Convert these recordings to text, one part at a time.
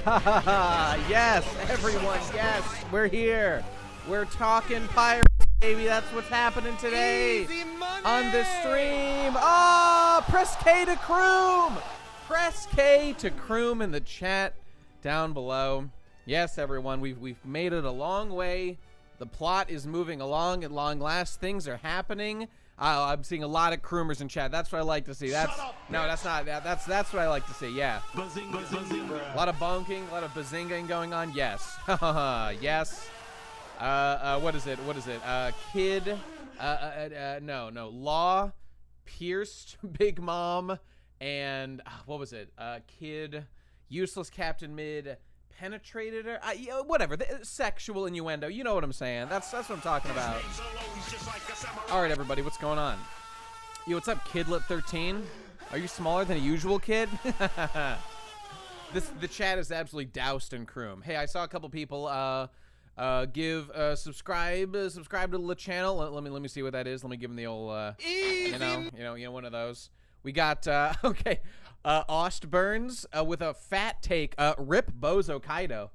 Yes, everyone, yes, we're here. We're talking pirates, baby. That's what's happening today on the stream. Oh, press K to Croom. Press K to Croom in the chat down below. Yes, everyone, we've made it a long way. The plot is moving along at long last. Things are happening. I'm seeing a lot of Croomers in chat. That's what I like to see. That's not. That's what I like to see. Yeah. A lot of bonking, a lot of bazinging going on. Yes. Yes. What is it? Kid. No. Law, pierced Big Mom, and what was it? Kid, useless Captain Mid, penetrated her. Whatever. Sexual innuendo. You know what I'm saying. That's what I'm talking about. All right, everybody. What's going on? Yo, what's up, Kidlet13? Are you smaller than a usual kid? The chat is absolutely doused in Croom. Hey, I saw a couple people subscribe to the channel. Let me see what that is. Let me give them the old you know one of those. We got okay. Ost Burns with a fat take. Rip Bozo Kaido.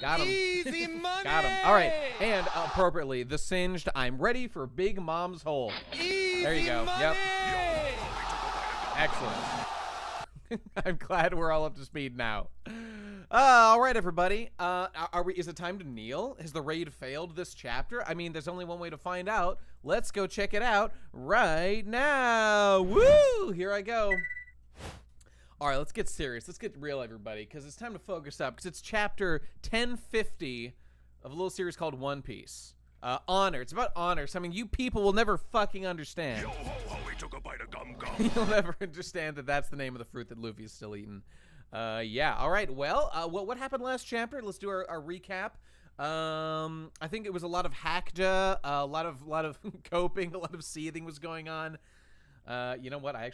Got him. Easy money. Got him. All right. And appropriately, the singed. I'm ready for Big Mom's hole. Easy there you go. money. Yep. Excellent. I'm glad we're all up to speed now. All right, everybody. Is it time to kneel? Has the raid failed this chapter? I mean, there's only one way to find out. Let's go check it out right now. Woo! Here I go. All right, let's get serious. Let's get real, everybody, because it's time to focus up, because it's chapter 1050 of a little series called One Piece. Honor. It's about honor. So, I mean, you people will never fucking understand. Yo ho ho, he took a bite of gum gum. You'll never understand that that's the name of the fruit that Luffy is still eating. Yeah. All right. Well, what happened last chapter? Let's do our recap. I think it was a lot of hackja, a lot of coping, a lot of seething was going on. You know what? I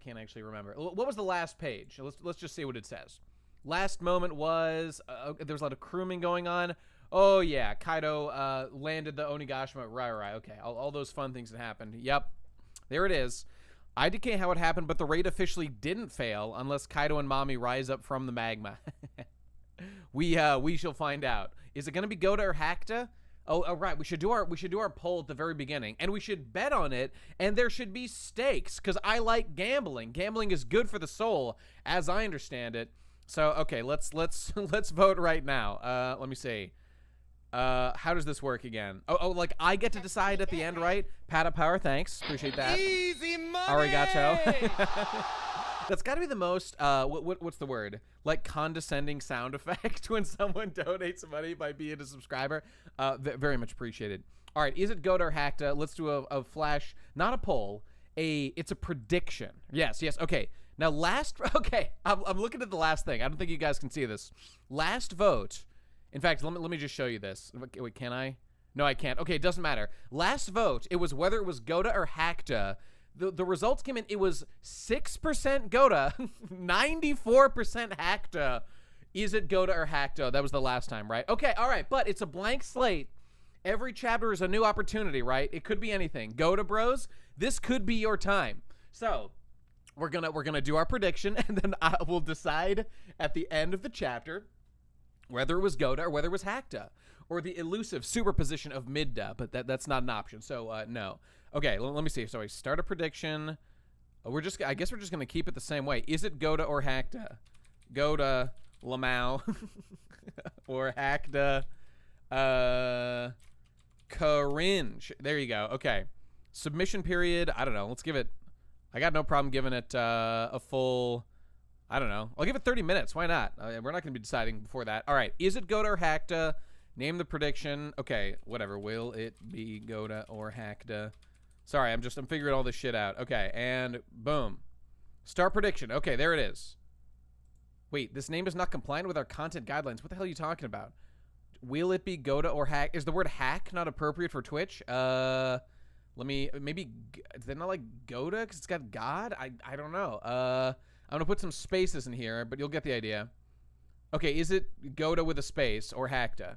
can't actually remember. What was the last page? Let's just see what it says. Last moment was there was a lot of crewing going on. Oh yeah, Kaido landed the Onigashima. Right. Okay, all those fun things that happened. Yep, there it is. IDK how it happened, but the raid officially didn't fail unless Kaido and Mami rise up from the magma. We shall find out. Is it gonna be Goda or Hakta? Oh, right. We should do our poll at the very beginning, and we should bet on it. And there should be stakes, because I like gambling. Gambling is good for the soul, as I understand it. So, okay, let's vote right now. Let me see. How does this work again? Oh, like I get to decide at the end, right? Pat of power, thanks. Appreciate that. Easy money. Arigato. That's got to be the most, what's the word? Like condescending sound effect when someone donates money by being a subscriber. Very much appreciated. All right, is it Goda or Hakta? Let's do a flash, not a poll. It's a prediction. Yes. Okay. Now okay, I'm looking at the last thing. I don't think you guys can see this. Last vote. In fact, let me just show you this. Wait, can I? No, I can't. Okay, it doesn't matter. Last vote, it was whether it was Goda or Hakta. The results came in, it was 6% Goda, 94% Hakta. Is it Goda or Hakta? That was the last time, right? Okay, all right, but it's a blank slate. Every chapter is a new opportunity, right? It could be anything. Goda bros, this could be your time. So, we're gonna do our prediction, and then I will decide at the end of the chapter whether it was Goda or whether it was Hakta, or the elusive superposition of Midda, but that's not an option, so no. Okay, let me see. So I start a prediction. I guess we're just gonna keep it the same way. Is it Goda or Hakta? Goda, Lamau, or Hakta, Cringe. There you go. Okay, submission period. I don't know. Let's give it. I got no problem giving it a full. I don't know. I'll give it 30 minutes. Why not? We're not gonna be deciding before that. All right. Is it Goda or Hakta? Name the prediction. Okay, whatever. Will it be Goda or Hakta? Sorry, I'm figuring all this shit out. Okay, and boom. Start prediction. Okay, there it is. Wait, this name is not compliant with our content guidelines. What the hell are you talking about? Will it be Goda or hack? Is the word hack not appropriate for Twitch? Let me, maybe, is that not like Goda? Because it's got God? I don't know. I'm going to put some spaces in here, but you'll get the idea. Okay, is it Goda with a space or Hakta?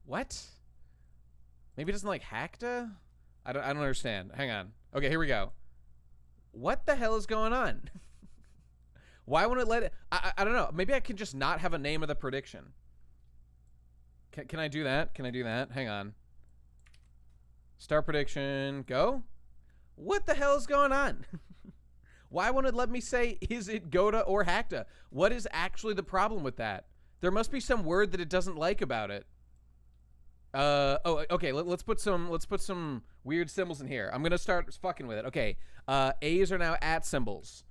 What? Maybe it doesn't like Hakta? I don't understand. Hang on. Okay, here we go. What the hell is going on? Why won't it let it? I don't know. Maybe I can just not have a name of the prediction. Can I do that? Can I do that? Hang on. Start prediction. Go. What the hell is going on? Why won't it let me say, is it Goda or Hakta? What is actually the problem with that? There must be some word that it doesn't like about it. Oh, okay. Let's put some weird symbols in here. I'm gonna start fucking with it. Okay. A's are now at symbols.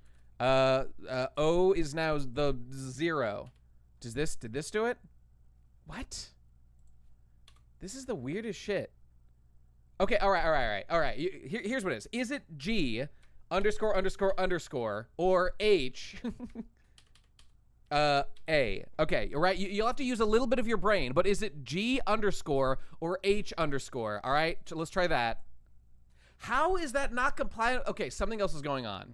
O is now the 0. Did this do it? What? This is the weirdest shit. Okay. All right. Here's what it is. Is it G ___ or H? A. Okay, all right. You'll have to use a little bit of your brain, but is it G _ or H _? All right, so let's try that. How is that not compliant? Okay, something else is going on.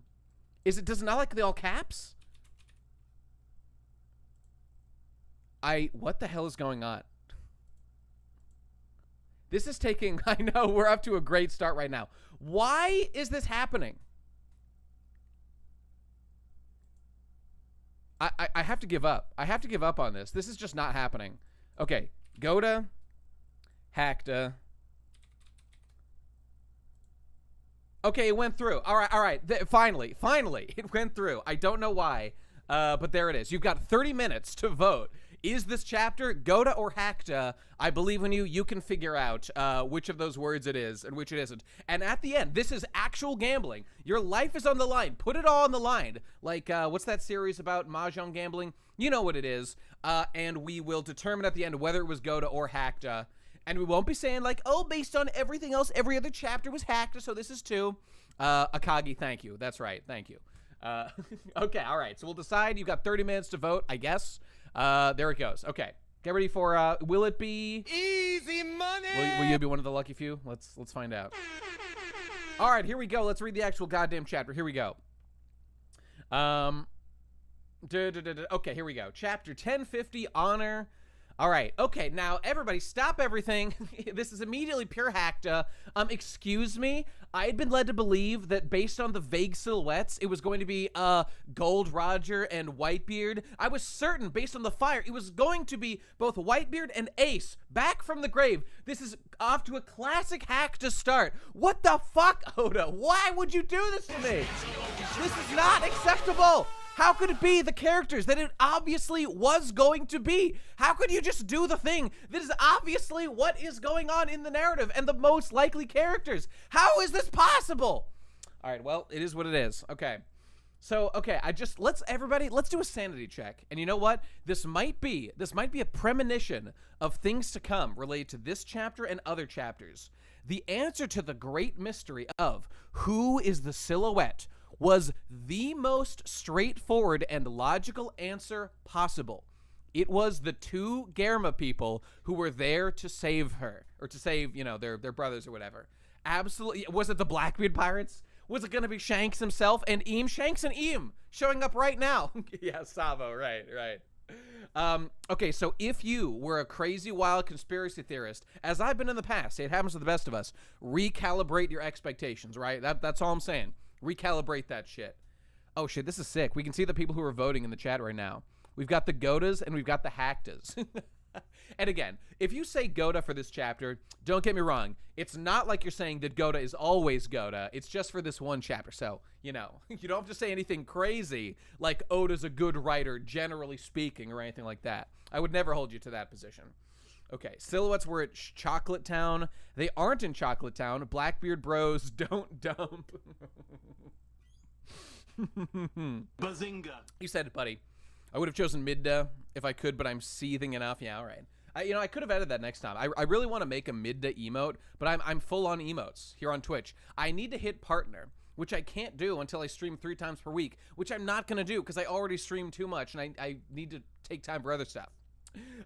Does it not like the all caps? What the hell is going on? This is taking, I know, we're up to a great start right now. Why is this happening? I have to give up. I have to give up on this. This is just not happening. Okay, Goda, Hakta. Okay, it went through. All right. Finally, it went through. I don't know why, but there it is. You've got 30 minutes to vote. Is this chapter Goda or Hakta? I believe in you. You can figure out which of those words it is and which it isn't. And at the end, this is actual gambling. Your life is on the line. Put it all on the line. Like, what's that series about mahjong gambling? You know what it is. And we will determine at the end whether it was Goda or Hakta. And we won't be saying like, oh, based on everything else, every other chapter was Hakta, so this is 2. Akagi, thank you. That's right. Thank you. Okay, all right. So we'll decide. You've got 30 minutes to vote, I guess. There it goes. Okay, get ready for. Will it be Easy money? Will you be one of the lucky few? Let's find out. All right, here we go. Let's read the actual goddamn chapter. Here we go. Okay, here we go. Chapter 1050, Honor. All right. Okay, now everybody stop everything. This is immediately pure Hakta. Excuse me. I had been led to believe that based on the vague silhouettes, it was going to be Gold Roger and Whitebeard. I was certain based on the fire, it was going to be both Whitebeard and Ace back from the grave. This is off to a classic Hakta start. What the fuck, Oda? Why would you do this to me? This is not acceptable. How could it be the characters that it obviously was going to be? How could you just do the thing that is obviously what is going on in the narrative and the most likely characters? How is this possible? All right, well, it is what it is. Okay. So, okay, let's do a sanity check. And you know what? This might be a premonition of things to come related to this chapter and other chapters. The answer to the great mystery of who is the silhouette was the most straightforward and logical answer possible. It was the 2 Germa people who were there to save her, or to save, their brothers or whatever. Absolutely. Was it the Blackbeard Pirates? Was it going to be Shanks himself and Eam? Shanks and Eam showing up right now. Yeah, Savo, right. Okay, so if you were a crazy, wild conspiracy theorist, as I've been in the past, it happens to the best of us, recalibrate your expectations, right? That's all I'm saying. Recalibrate that shit. Oh shit, this is sick. We can see the people who are voting in the chat right now. We've got the Godas and we've got the Haktas. And again, if you say Goda for this chapter, don't get me wrong. It's not like you're saying that Goda is always Goda. It's just for this one chapter. So, you don't have to say anything crazy like Oda's a good writer, generally speaking, or anything like that. I would never hold you to that position. Okay, silhouettes were at Chocolate Town. They aren't in Chocolate Town. Blackbeard Bros don't dump. Bazinga. You said it, buddy. I would have chosen Midda if I could, but I'm seething enough. Yeah, all right. I could have added that next time. I really want to make a Midda emote, but I'm full on emotes here on Twitch. I need to hit partner, which I can't do until I stream 3 times per week, which I'm not going to do because I already stream too much, and I need to take time for other stuff.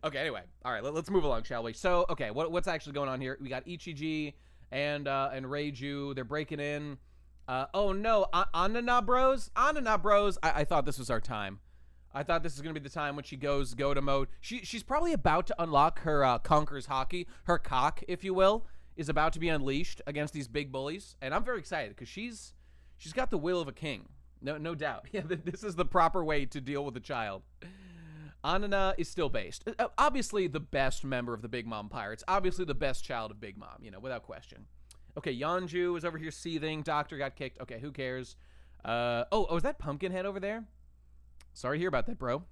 Okay, anyway. All right, let's move along, shall we? So, okay, what's actually going on here? We got Ichiji and Reiju. They're breaking in. Oh, no. Anana Bros? Anana Bros. I thought this was our time. I thought this was going to be the time when she goes Goda mode. She's probably about to unlock her Conqueror's Haki. Her cock, if you will, is about to be unleashed against these big bullies. And I'm very excited because she's got the will of a king. No doubt. Yeah, this is the proper way to deal with a child. Anana is still based. Obviously the best member of the Big Mom Pirates. Obviously the best child of Big Mom, without question. Okay, Yeonju is over here seething. Doctor got kicked. Okay, who cares? Oh, is that Pumpkinhead over there? Sorry to hear about that, bro.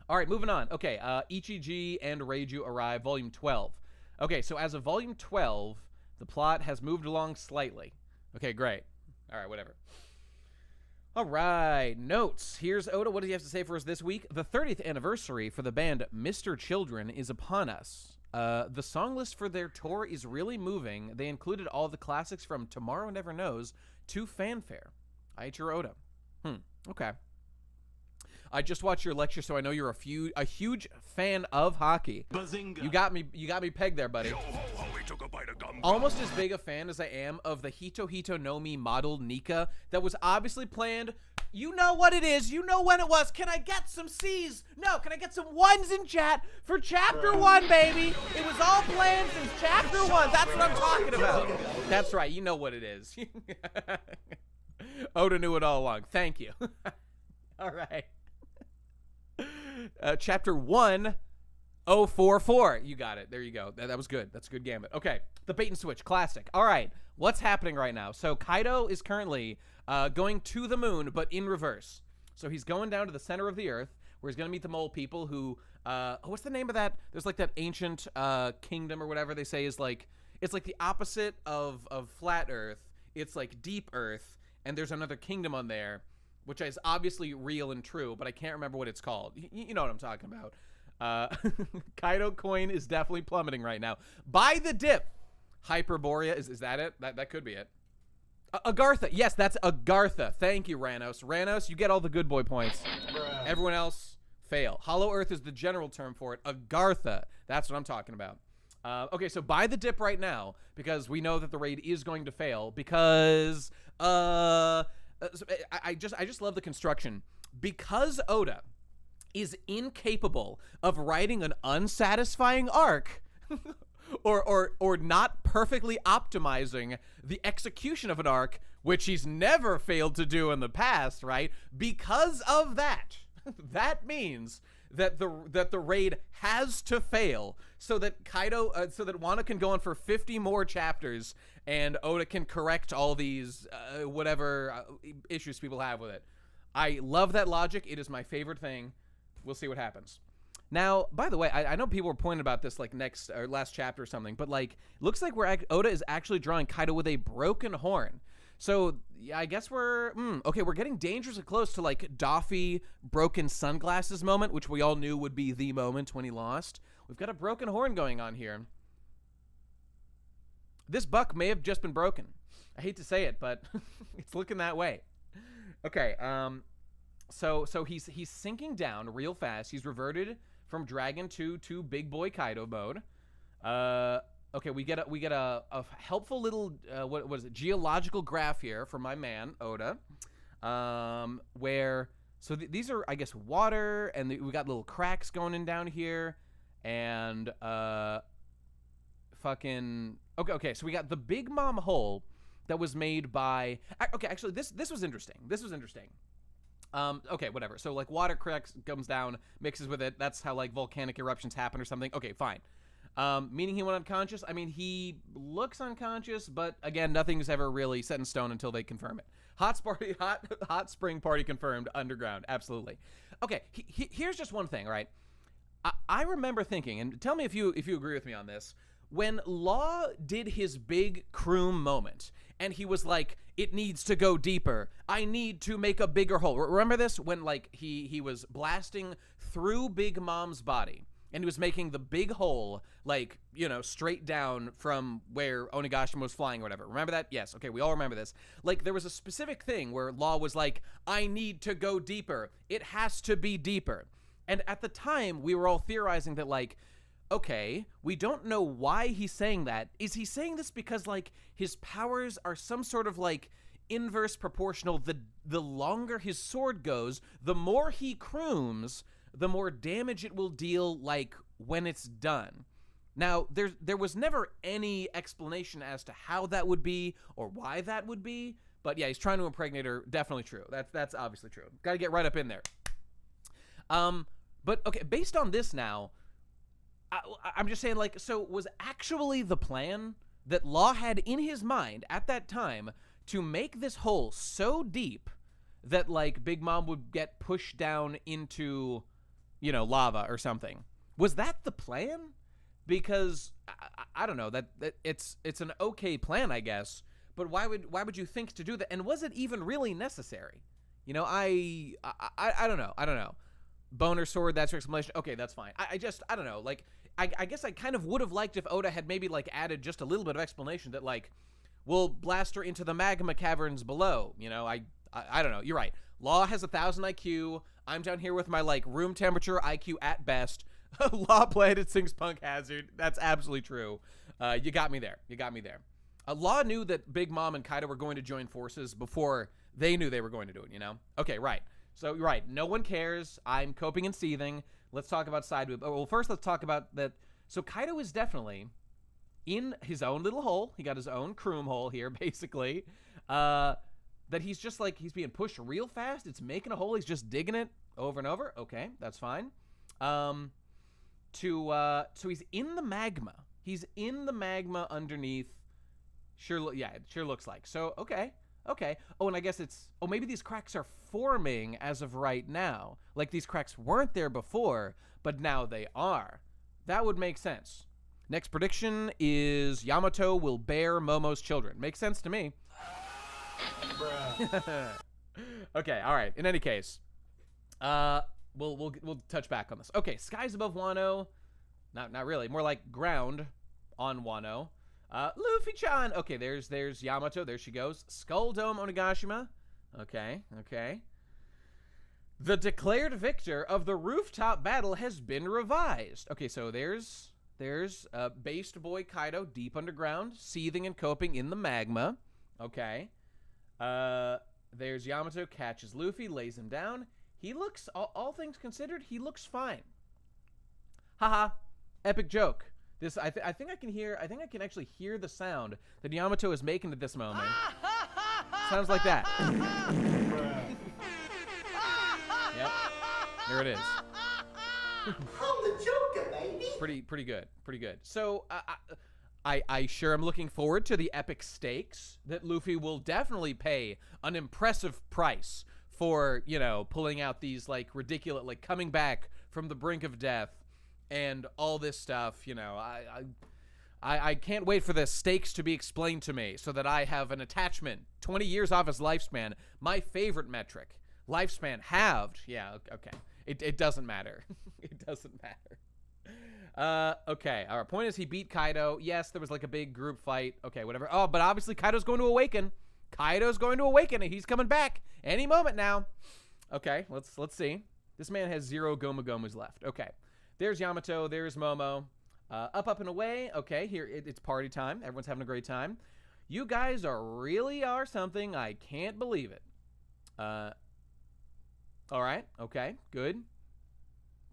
All right, moving on. Okay, Ichiji and Reiju arrive, Volume 12. Okay, so as of Volume 12, the plot has moved along slightly. Okay, great. All right, whatever. All right, notes. Here's Oda. What does he have to say for us this week? The 30th anniversary for the band Mr. Children is upon us. The song list for their tour is really moving. They included all the classics from Tomorrow Never Knows to Fanfare. Aichiro Oda. Okay. I just watched your lecture, so I know you're a huge fan of hockey. Bazinga. You got me pegged there, buddy. Yo, ho, ho, he took a bite of gum. Almost as big a fan as I am of the Hito Hito no Mi modeled Nika that was obviously planned. You know what it is. You know when it was. Can I get some C's? No, can I get some ones in chat for chapter 1, baby? It was all planned since chapter 1. That's what I'm talking about. That's right. You know what it is. Oda knew it all along. Thank you. All right. Chapter 1044. You got it. There you go. That was good. That's a good gambit. Okay. The bait and switch. Classic. All right. What's happening right now? So Kaido is currently going to the moon, but in reverse. So he's going down to the center of the earth where he's going to meet the mole people who, what's the name of that? There's like that ancient kingdom or whatever they say is like, it's like the opposite of flat earth. It's like deep earth. And there's another kingdom on there, which is obviously real and true, but I can't remember what it's called. You know what I'm talking about. Kaido coin is definitely plummeting right now. Buy the dip. Hyperborea, is that it? That could be it. Agartha. Yes, that's Agartha. Thank you, Ranos. Ranos, you get all the good boy points. Bruh. Everyone Everyone else, fail. Hollow Earth is the general term for it. Agartha. That's what I'm talking about. Okay, so buy the dip right now because we know that the raid is going to fail because I just love the construction. Because Oda is incapable of writing an unsatisfying arc or not perfectly optimizing the execution of an arc, which he's never failed to do in the past, right? Because of that, that means that the raid has to fail so that so that Wano can go on for 50 more chapters and Oda can correct all these whatever issues people have with it. I love that logic. It is my favorite thing. We'll see what happens. Now, by the way, I know people were pointing about this like next or last chapter or something, but like looks like Oda is actually drawing Kaido with a broken horn. So yeah, I guess we're getting dangerously close to like Doffy broken sunglasses moment, which we all knew would be the moment when he lost. We've got a broken horn going on here. This buck may have just been broken. I hate to say it, but it's looking that way. Okay, so he's sinking down real fast. He's reverted from Dragon 2 to Big Boy Kaido mode. Okay, we get a helpful little what is it, geological graph here from my man Oda, where these are I guess water, and we got little cracks going in down here, and okay, so we got the Big Mom hole that was made by actually this was interesting. Okay, whatever. So like water cracks comes down, mixes with it. That's how like volcanic eruptions happen or something. Okay, fine. Meaning he went unconscious? I mean, he looks unconscious, but again, nothing's ever really set in stone until they confirm it. Hot spring party confirmed underground. Absolutely. Okay, here's just one thing, right? I remember thinking, and tell me if you agree with me on this, when Law did his big Kroom moment, and he was like, it needs to go deeper. I need to make a bigger hole. Remember this? When like he was blasting through Big Mom's body, and he was making the big hole, like, you know, straight down from where Onigashima was flying or whatever. Remember that? Yes. Okay, we all remember this. Like, there was a specific thing where Law was like, I need to go deeper. It has to be deeper. And at the time, we were all theorizing that, like, okay, we don't know why he's saying that. Is he saying this because, like, his powers are some sort of, like, inverse proportional? The longer his sword goes, the more he crooms, the more damage it will deal, like, when it's done. Now, there was never any explanation as to how that would be or why that would be, But yeah, he's trying to impregnate her. Definitely true. That's obviously true. Got to get right up in there. But okay, based on this now, I'm just saying, like, so was actually the plan that Law had in his mind at that time to make this hole so deep that, like, Big Mom would get pushed down into, you know, lava or something? Was that the plan? Because I don't know, that it's an okay plan, I guess, but why would you think to do that? And was it even really necessary? You know, I don't know. Boner sword, that's your explanation. Okay, that's fine. I don't know. Like, I guess I kind of would have liked if Oda had maybe, like, added just a little bit of explanation that, like, we'll blast her into the magma caverns below. You know, I don't know. You're right. Law has 1,000 IQ. I'm down here with my, like, room temperature IQ at best. Law planted sings Punk Hazard. That's absolutely true. You got me there. Law knew that Big Mom and Kaido were going to join forces before they knew they were going to do it, you know? Okay, right. So, you're right. No one cares. I'm coping and seething. Let's talk about Sideweb. Well, first let's talk about that. So, Kaido is definitely in his own little hole. He got his own croom hole here, basically. That he's just, like, he's being pushed real fast. It's making a hole. He's just digging it over and over. Okay, that's fine. So he's in the magma. He's in the magma underneath. Yeah, it sure looks like. So, okay. Oh, and I guess maybe these cracks are forming as of right now. Like, these cracks weren't there before, but now they are. That would make sense. Next prediction is Yamato will bear Momo's children. Makes sense to me. Okay, all right. In any case, we'll touch back on this. Okay, skies above Wano. Not really. More like ground on Wano. Luffy-chan. Okay, there's Yamato. There she goes. Skull Dome Onigashima. Okay. The declared victor of the rooftop battle has been revised. Okay, so there's based boy Kaido deep underground, seething and coping in the magma. Okay. There's Yamato, catches Luffy, lays him down. He looks, all things considered, he looks fine. Haha. Epic joke. This, I think I can actually hear the sound that Yamato is making at this moment. Sounds like that. Yep. There it is. I'm the Joker, baby. Pretty good. So, I sure am looking forward to the epic stakes that Luffy will definitely pay an impressive price for, you know, pulling out these, like, ridiculous, like, coming back from the brink of death and all this stuff. You know, I can't wait for the stakes to be explained to me so that I have an attachment. 20 years off his lifespan, my favorite metric. Lifespan halved. Yeah, okay. It doesn't matter. It doesn't matter. Okay. Our point is he beat Kaido. Yes, there was like a big group fight. Okay, whatever. Oh, but obviously Kaido's going to awaken. And he's coming back any moment now. Okay, let's see. This man has 0 Goma Gomas left. Okay. There's Yamato. There's Momo. Up and away. Okay, here it's party time. Everyone's having a great time. You guys really are something. I can't believe it. All right. Okay, good.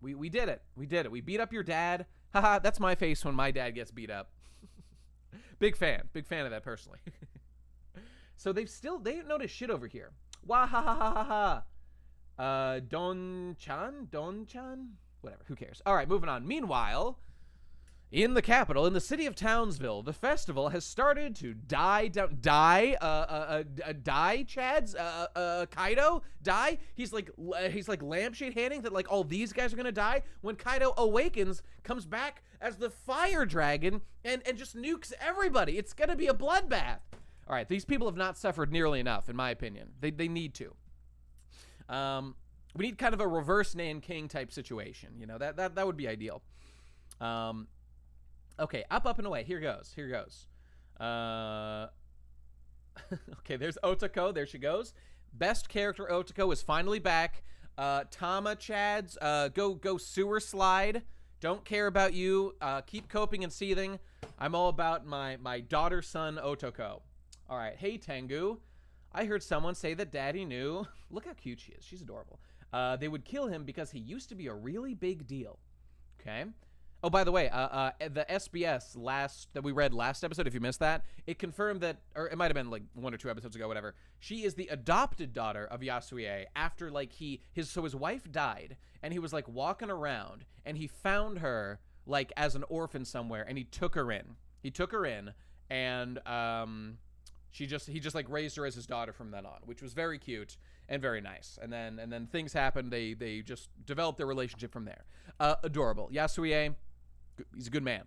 We did it. We beat up your dad. Haha, that's my face when my dad gets beat up. Big fan of that personally. So they don't notice shit over here. Wah ha ha ha ha ha. Don-chan, whatever. Who cares? All right, moving on. Meanwhile, in the capital, in the city of Townsville, the festival has started to die down. Die, Chads, Kaido, die. He's like lampshade handing that like all these guys are gonna die. When Kaido awakens, comes back as the fire dragon and just nukes everybody. It's gonna be a bloodbath. All right, these people have not suffered nearly enough, in my opinion. They need to. We need kind of a reverse Nanking type situation. You know, that would be ideal. Okay, up and away. Here goes. Okay, there's Otako. There she goes. Best character Otako is finally back. Tama Chads, go sewer slide. Don't care about you. Keep coping and seething. I'm all about my daughter son Otako. All right, hey Tengu. I heard someone say that Daddy knew. Look how cute she is. She's adorable. They would kill him because he used to be a really big deal. Okay. Oh, by the way, the SBS that we read last episode, if you missed that, it confirmed that, or it might have been like 1 or 2 episodes ago, whatever. She is the adopted daughter of Yasue after like his wife died and he was like walking around and he found her like as an orphan somewhere and he took her in. And he just like raised her as his daughter from then on, which was very cute and very nice. And then things happened. They just developed their relationship from there. Adorable. Yasue, he's a good man.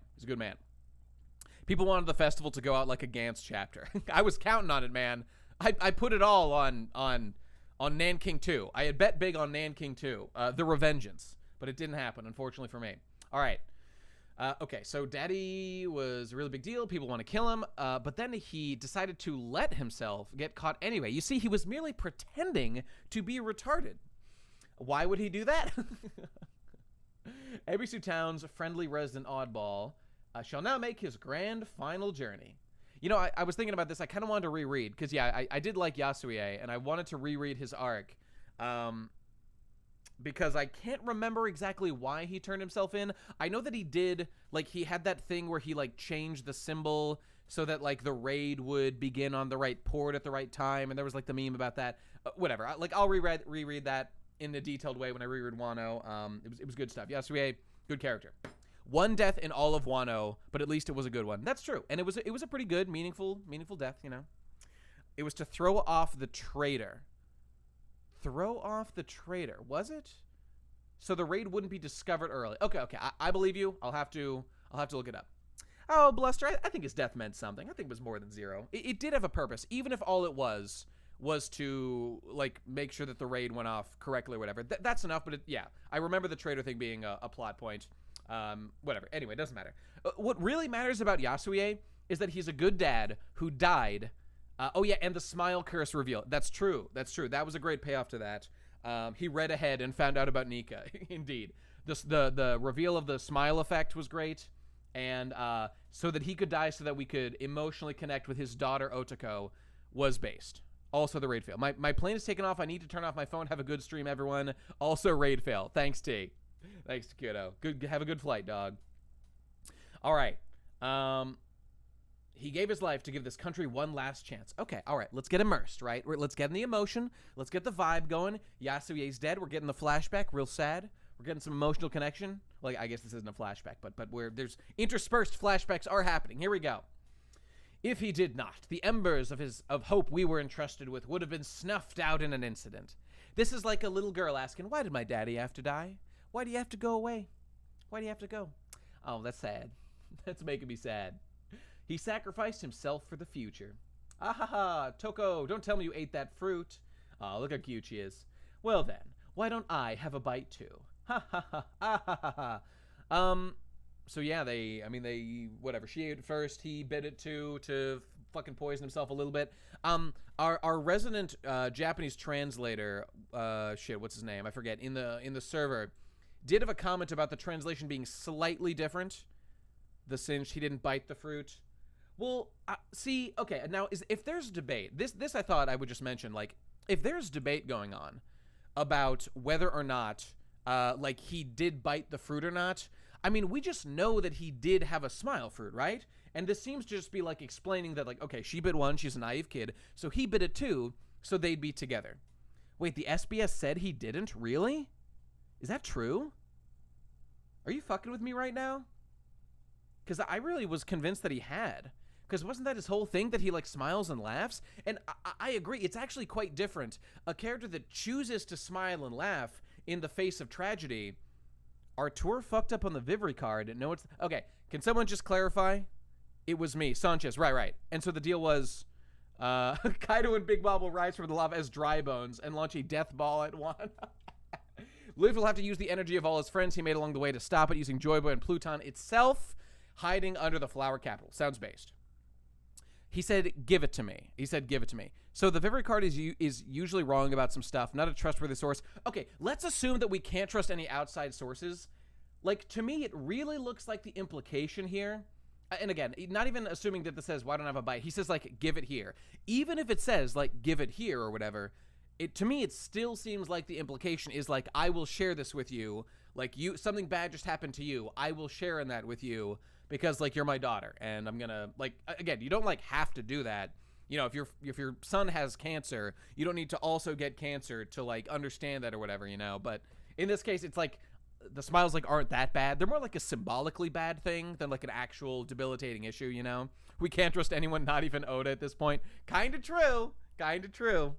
People wanted the festival to go out like a Gantz chapter. I was counting on it, man. I put it all on Nanking 2. I had bet big on Nanking 2, The Revengeance, but it didn't happen, unfortunately for me. All right. Okay, so Daddy was a really big deal. People want to kill him, but then he decided to let himself get caught anyway. You see, he was merely pretending to be retarded. Why would he do that? Ebisu Town's friendly resident oddball shall now make his grand final journey. You know, I was thinking about this. I kind of wanted to reread, because, yeah, I did like Yasue, and I wanted to reread his arc, because I can't remember exactly why he turned himself in. I know that he did, like, he had that thing where he, like, changed the symbol so that, like, the raid would begin on the right port at the right time, and there was, like, the meme about that. Whatever. I'll reread that in a detailed way when I reread Wano. It was good stuff. Yasue, good character. One death in all of Wano, but at least it was a good one. That's true. And it was a pretty good, meaningful death, you know. It was to throw off the traitor. Throw off the traitor, was it? So the raid wouldn't be discovered early. Okay. I believe you. I'll have to look it up. Oh, Bluster, I think his death meant something. I think it was more than 0. It did have a purpose, even if all it was to like make sure that the raid went off correctly or whatever. That's enough. But yeah, I remember the traitor thing being a plot point. Whatever. Anyway, it doesn't matter. What really matters about Yasue is that he's a good dad who died. Oh yeah, and the smile curse reveal. That's true. That was a great payoff to that. He read ahead and found out about Nika. Indeed. The reveal of the smile effect was great. And so that he could die so that we could emotionally connect with his daughter Otoko was based. Also the raid fail. My plane is taken off. I need to turn off my phone. Have a good stream, everyone. Also raid fail. Thanks, T. Thanks, kiddo. Good. Have a good flight, dog. All right. He gave his life to give this country one last chance. Okay, all right. Let's get immersed, right? Let's get in the emotion. Let's get the vibe going. Yasue's dead. We're getting the flashback. Real sad. We're getting some emotional connection. Like, I guess this isn't a flashback, but where there's interspersed flashbacks are happening. Here we go. If he did not, the embers of hope we were entrusted with would have been snuffed out in an incident. This is like a little girl asking, why did my daddy have to die? Why do you have to go away? Why do you have to go? Oh, that's sad. That's making me sad. He sacrificed himself for the future. Ah ha ha, Toko, don't tell me you ate that fruit. Oh, look how cute she is. Well then, why don't I have a bite too? Ha ha ha, ah ha ha ha. So yeah, whatever. She ate it first, he bit it too to fucking poison himself a little bit. Our resident Japanese translator, what's his name? I forget. In the server, did have a comment about the translation being slightly different. The cinch, he didn't bite the fruit. Well, see, okay, now if there's debate, this I thought I would just mention, like, if there's debate going on about whether or not, like, he did bite the fruit or not, I mean, we just know that he did have a smile fruit, right? And this seems to just be, like, explaining that, like, okay, she bit one, she's a naive kid, so he bit it too, so they'd be together. Wait, the SBS said he didn't? Really? Is that true? Are you fucking with me right now? Because I really was convinced that he had. Because wasn't that his whole thing, that he, like, smiles and laughs? And I agree, it's actually quite different. A character that chooses to smile and laugh in the face of tragedy. Artur fucked up on the Vivre card. No, it's... Okay, can someone just clarify? It was me, Sanchez, right. And so the deal was, Kaido and Big Bob will rise from the lava as dry bones and launch a death ball at one. Luffy will have to use the energy of all his friends he made along the way to stop it, using Joy Boy and Pluton itself, hiding under the flower capital. Sounds based. He said, give it to me. So the Vivre card is usually wrong about some stuff, not a trustworthy source. Okay, let's assume that we can't trust any outside sources. Like, to me, it really looks like the implication here, and again, not even assuming that this says, why don't I have a bite? He says, like, give it here. Even if it says, like, give it here or whatever, to me, it still seems like the implication is, like, I will share this with you. Like, something bad just happened to you. I will share in that with you because, like, you're my daughter, and I'm gonna, like, again, you don't, like, have to do that. You know, if your son has cancer, you don't need to also get cancer to, like, understand that or whatever, you know. But in this case, it's like the smiles, like, aren't that bad. They're more like a symbolically bad thing than, like, an actual debilitating issue, you know. We can't trust anyone, not even Oda at this point. Kinda true. Kinda true.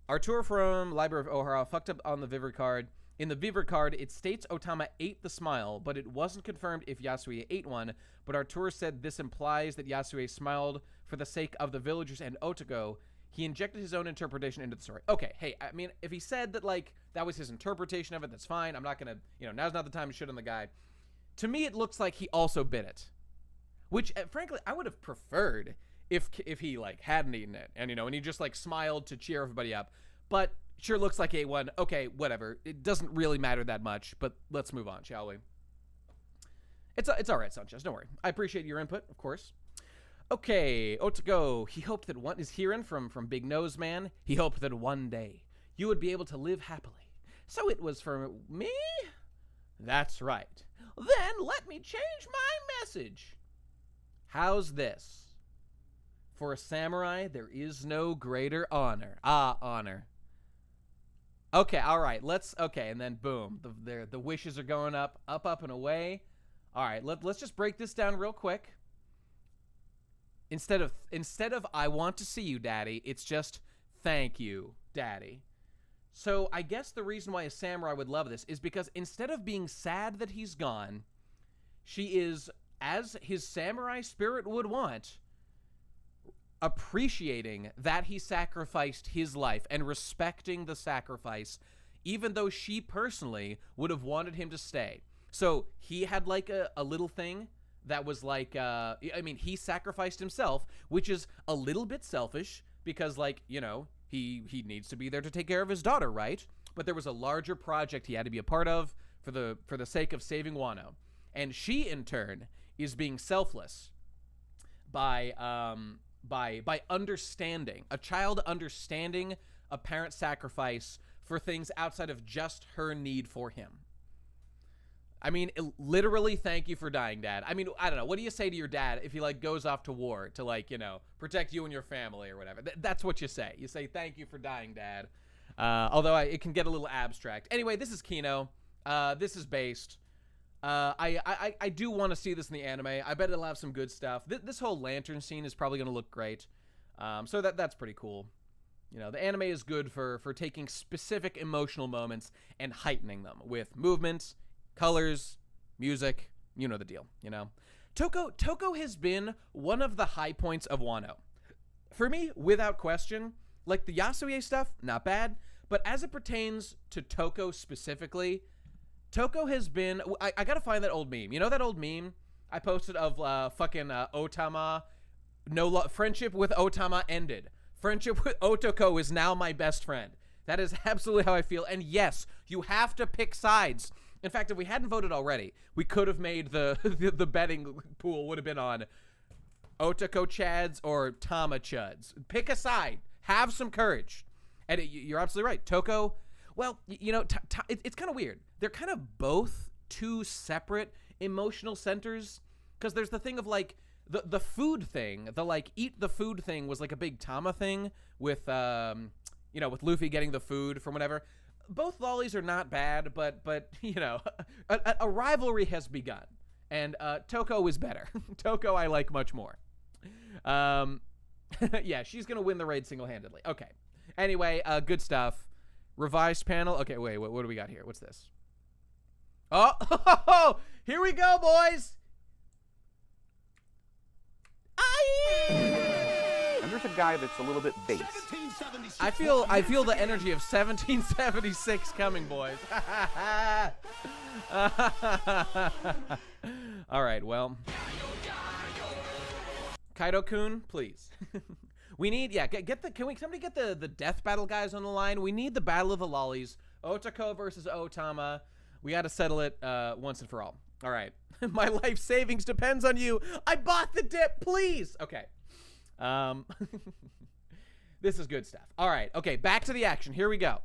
Artur from Library of Ohara fucked up on the Vivre card. In the Vivre card, it states Otama ate the smile, but it wasn't confirmed if Yasue ate one. But Artur said this implies that Yasue smiled for the sake of the villagers and Otoko. He injected his own interpretation into the story. Okay, hey, I mean, if he said that, like, that was his interpretation of it, that's fine. I'm not gonna, you know, now's not the time to shit on the guy. To me, it looks like he also bit it. Which, frankly, I would have preferred if he, like, hadn't eaten it. And, you know, and he just, like, smiled to cheer everybody up. But sure looks like A1. Okay, whatever. It doesn't really matter that much, but let's move on, shall we? It's all right, Sanchez. Don't worry. I appreciate your input, of course. Okay, Otoko. He hoped that one is Hiran from Big Nose Man. He hoped that one day you would be able to live happily. So it was for me? That's right. Then let me change my message. How's this? For a samurai, there is no greater honor. Honor. Okay, all right. Okay, and then boom, the wishes are going up, and away. All right, let's just break this down real quick. Instead of I want to see you, Daddy, it's just thank you, Daddy. So I guess the reason why a samurai would love this is because instead of being sad that he's gone, she is, as his samurai spirit would want, appreciating that he sacrificed his life and respecting the sacrifice, even though she personally would have wanted him to stay. So he had like a little thing that was like, I mean, he sacrificed himself, which is a little bit selfish because, like, you know, he needs to be there to take care of his daughter, right? But there was a larger project he had to be a part of for the sake of saving Wano. And she, in turn, is being selfless by understanding, a child understanding a parent's sacrifice for things outside of just her need for him. I mean, literally, thank you for dying, Dad. I mean, I don't know. What do you say to your dad if he, like, goes off to war to, like, you know, protect you and your family or whatever? That's what you say. You say, thank you for dying, Dad. Although it can get a little abstract. Anyway, this is Kino. This is based. I do want to see this in the anime. I bet it'll have some good stuff. This whole lantern scene is probably going to look great. So that's pretty cool. You know, the anime is good for taking specific emotional moments and heightening them with movement, colors, music, you know the deal, you know. Toko has been one of the high points of Wano. For me, without question, like the Yasue stuff, not bad, but as it pertains to Toko specifically, Toko has been, I gotta find that old meme. You know that old meme I posted of fucking Otama, friendship with Otama ended. Friendship with Otoko is now my best friend. That is absolutely how I feel, and yes, you have to pick sides. In fact, if we hadn't voted already, we could have made the betting pool would have been on Otoko Chads or Tama Chuds. Pick a side. Have some courage. And you're absolutely right. Toko, well, you know, it's kind of weird. They're kind of both two separate emotional centers because there's the thing of, like, the food thing. The, like, eat the food thing was, like, a big Tama thing with, you know, with Luffy getting the food from whatever. Both lollies are not bad, but you know, a rivalry has begun, and Toko is better. Toko I like much more. Yeah, she's gonna win the raid single-handedly. Okay. Anyway, good stuff. Revised panel. Okay, wait, what do we got here? What's this? Oh, here we go, boys. And there's a guy that's a little bit base. I feel the energy of 1776 coming, boys. All right, well, Kaido-kun, please. We need, yeah, somebody get the death battle guys on the line? We need the battle of the lollies. Otoko versus Otama. We got to settle it once and for all. All right. My life savings depends on you. I bought the dip, please. Okay. This is good stuff. All right. Okay, back to the action. Here we go.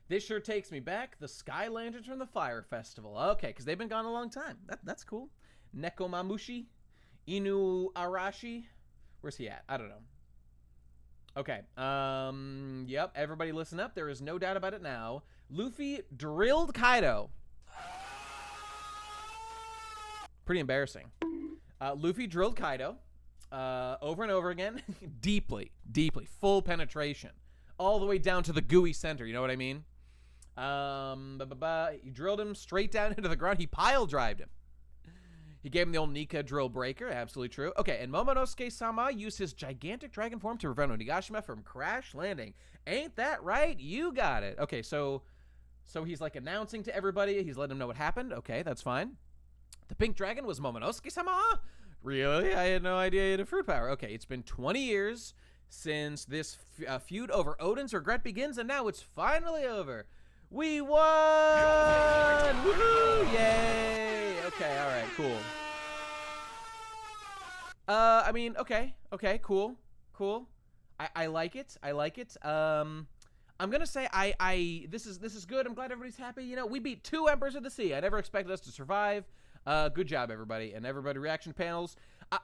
This sure takes me back. The Sky Lanterns from the Fire Festival. Okay, because they've been gone a long time. That's cool. Nekomamushi. Inu Arashi. Where's he at? I don't know. Okay. Yep. Everybody listen up. There is no doubt about it now. Luffy drilled Kaido. Pretty embarrassing. Luffy drilled Kaido over and over again. Deeply. Full penetration. All the way down to the gooey center. You know what I mean? He drilled him straight down into the ground. He pile drived him. He gave him the old Nika drill breaker. Absolutely true. Okay, and Momonosuke-sama used his gigantic dragon form to prevent Onigashima from crash landing. Ain't that right? You got it. Okay, so he's like announcing to everybody. He's letting them know what happened. Okay, that's fine. The pink dragon was Momonosuke-sama? Really? I had no idea he had a fruit power. Okay, it's been 20 years since this feud over Odin's regret begins, and now it's finally over. We won! Woohoo! Yay! Okay, all right, cool. I mean, okay, cool. I like it. I'm gonna say this is good. I'm glad everybody's happy. You know, we beat 2 Emperors of the Sea. I never expected us to survive. Good job, everybody, and everybody reaction panels.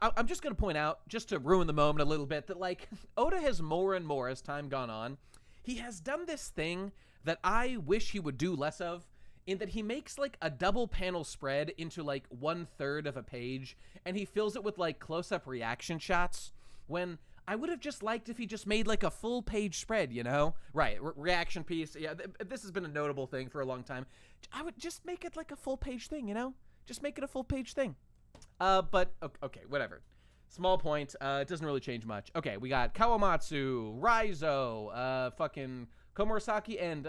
I'm just gonna point out, just to ruin the moment a little bit, that like Oda has more and more as time gone on. He has done this thing that I wish he would do less of, in that he makes like a double panel spread into like 1/3 of a page, and he fills it with like close-up reaction shots, when I would have just liked if he just made like a full page spread, you know? Right, reaction piece. Yeah, this has been a notable thing for a long time. I would just make it like a full page thing, you know? Just make it a full page thing. But okay, whatever. Small point. It doesn't really change much. Okay, we got Kawamatsu, Raizo, fucking Komurasaki, and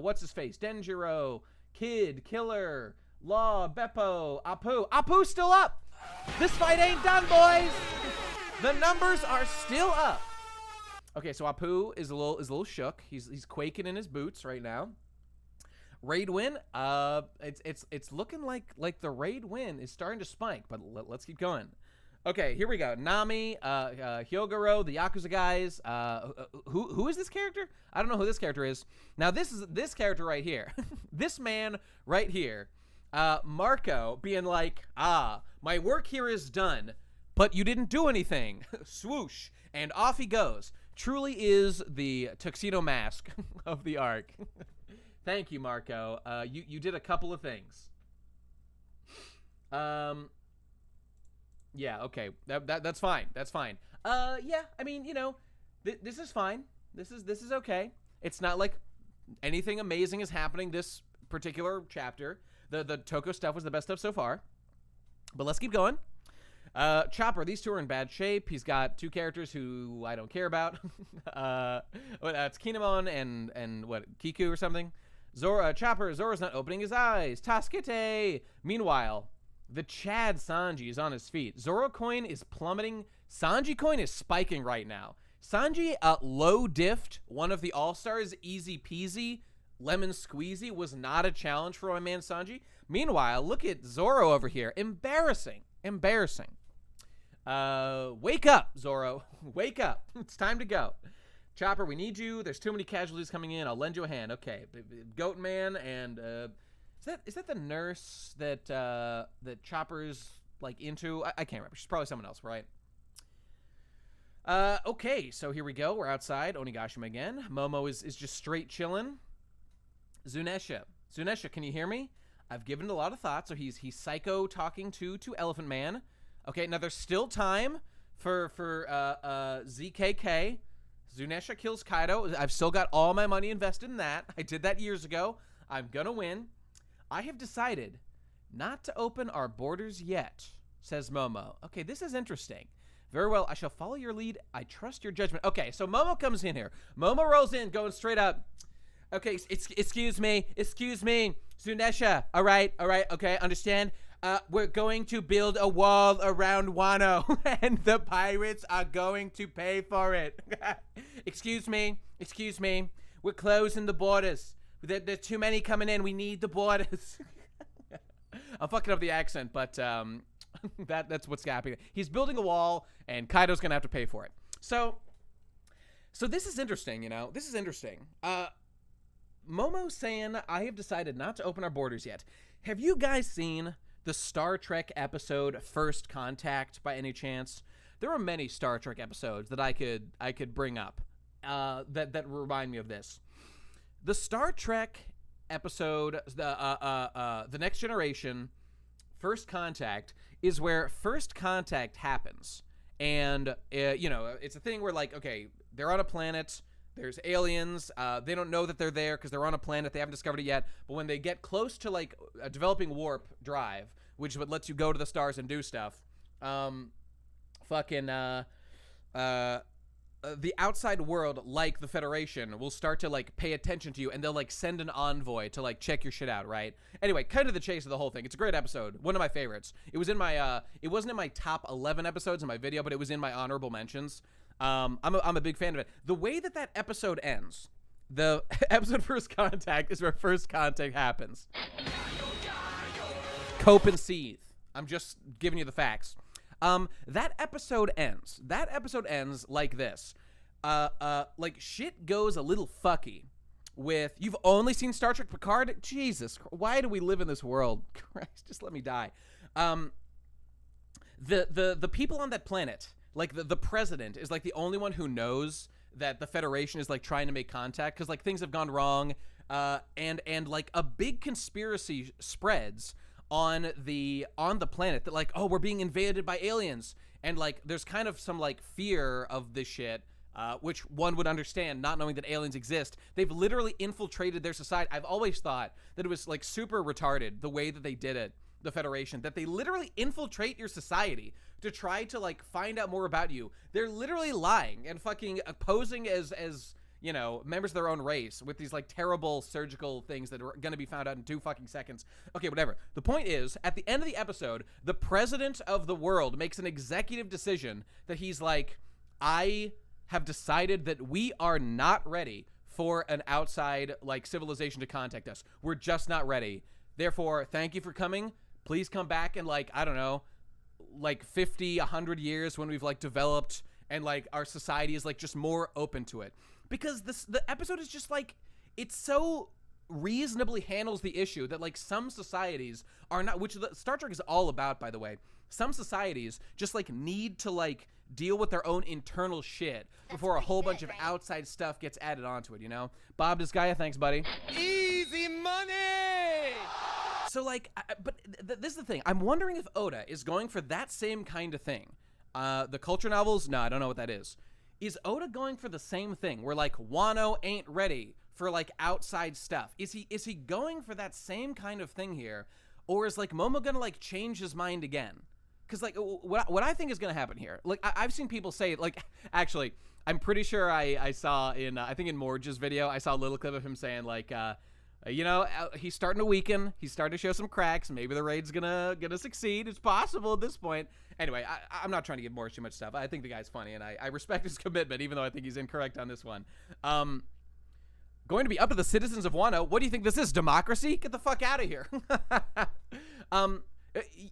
what's his face? Denjiro, Kid, Killer, Law, Beppo, Apu. Apu's still up. This fight ain't done, boys. The numbers are still up. Okay, so Apu is a little shook. He's quaking in his boots right now. Raid win. It's looking like the raid win is starting to spike, but let's keep going. Okay, here we go. Nami, Hyogoro, the Yakuza guys. Who is this character? I don't know who this character is. Now this character right here. This man right here. Marco being like, my work here is done, but you didn't do anything. Swoosh, and off he goes. Truly is the Tuxedo Mask of the arc. Thank you, Marco. You did a couple of things. Yeah, okay. That's fine. That's fine. Yeah, I mean, you know, this is fine. This is okay. It's not like anything amazing is happening this particular chapter. The Toko stuff was the best stuff so far. But let's keep going. Chopper, these two are in bad shape. He's got 2 characters who I don't care about. It's Kinemon and what, Kiku or something? Chopper, Zoro's not opening his eyes. Tasukete! Meanwhile, the Chad Sanji is on his feet. Zoro coin is plummeting. Sanji coin is spiking right now. Sanji low diffed one of the All-Stars, easy peasy, lemon squeezy, was not a challenge for my man Sanji. Meanwhile, look at Zoro over here. Embarrassing. Wake up, Zoro. Wake up. It's time to go. Chopper, we need you. There's too many casualties coming in. I'll lend you a hand. Okay. Goat Man and is that the nurse that that Chopper's like into? I can't remember. She's probably someone else, right? Okay, so here we go. We're outside. Onigashima again. Momo is just straight chilling. Zunesha, can you hear me? I've given it a lot of thought. So he's psycho talking to Elephant Man. Okay, now there's still time for ZKK. Zunesha kills Kaido. I've still got all my money invested in that. I did that years ago. I'm gonna win. I have decided not to open our borders yet, says Momo. Okay, this is interesting. Very well, I shall follow your lead. I trust your judgment. Okay, so Momo comes in here. Momo rolls in, going straight up. Okay, excuse me. Zunesha, all right, okay, understand? We're going to build a wall around Wano, and the pirates are going to pay for it. Excuse me. We're closing the borders. There's too many coming in. We need the borders. I'm fucking up the accent, but that's what's happening. He's building a wall, and Kaido's gonna have to pay for it. So this is interesting, you know. This is interesting. Momo saying, I have decided not to open our borders yet. Have you guys seen the Star Trek episode First Contact by any chance? There are many Star Trek episodes that I could bring up that remind me of this. The Star Trek episode, the Next Generation, First Contact, is where First Contact happens. And, it's a thing where, like, okay, they're on a planet, there's aliens, they don't know that they're there because they're on a planet, they haven't discovered it yet, but when they get close to, like, a developing warp drive, which is what lets you go to the stars and do stuff, the outside world, like the Federation, will start to, like, pay attention to you, and they'll, like, send an envoy to, like, check your shit out, right? Anyway, kind of the chase of the whole thing. It's a great episode. One of my favorites. It was in my, it wasn't in my top 11 episodes in my video, but it was in my honorable mentions. I'm a big fan of it. The way that episode ends, the episode First Contact is where First Contact happens. Cope and seethe. I'm just giving you the facts. That episode ends. That episode ends like this. Like, shit goes a little fucky with, you've only seen Star Trek Picard? Jesus, why do we live in this world? Christ, just let me die. The people on that planet, like, the president is, like, the only one who knows that the Federation is, like, trying to make contact, because, like, things have gone wrong, and like, a big conspiracy spreads on the planet that, like, oh, we're being invaded by aliens, and, like, there's kind of some, like, fear of this shit, which one would understand, not knowing that aliens exist. They've literally infiltrated their society. I've always thought that it was, like, super retarded the way that they did it, the Federation, that they literally infiltrate your society to try to, like, find out more about you. They're literally lying and fucking posing as members of their own race with these, like, terrible surgical things that are gonna be found out in 2 fucking seconds. Okay, whatever. The point is, at the end of the episode, the president of the world makes an executive decision that he's like, I have decided that we are not ready for an outside, like, civilization to contact us. We're just not ready. Therefore, thank you for coming. Please come back in, like, I don't know, like 50, 100 years when we've, like, developed and, like, our society is, like, just more open to it. Because the episode is just, like, it so reasonably handles the issue that, like, some societies are not, which Star Trek is all about, by the way. Some societies just, like, need to, like, deal with their own internal shit before a whole bunch of outside stuff gets added onto it, you know? Bob Disgaea, thanks, buddy. Easy money! So, like, this is the thing. I'm wondering if Oda is going for that same kind of thing. The culture novels? No, I don't know what that is. Is Oda going for the same thing where, like, Wano ain't ready for, like, outside stuff? Is he going for that same kind of thing here? Or is, like, Momo gonna, like, change his mind again? Because, like, what I think is gonna happen here, like, I've seen people say, like, actually, I'm pretty sure I saw in, I think in Morge's video, I saw a little clip of him saying, like, he's starting to weaken. He's starting to show some cracks. Maybe the raid's gonna succeed. It's possible at this point. Anyway, I'm not trying to give Morge too much stuff. I think the guy's funny, and I respect his commitment, even though I think he's incorrect on this one. Going to be up to the citizens of Wano. What do you think this is? Democracy? Get the fuck out of here.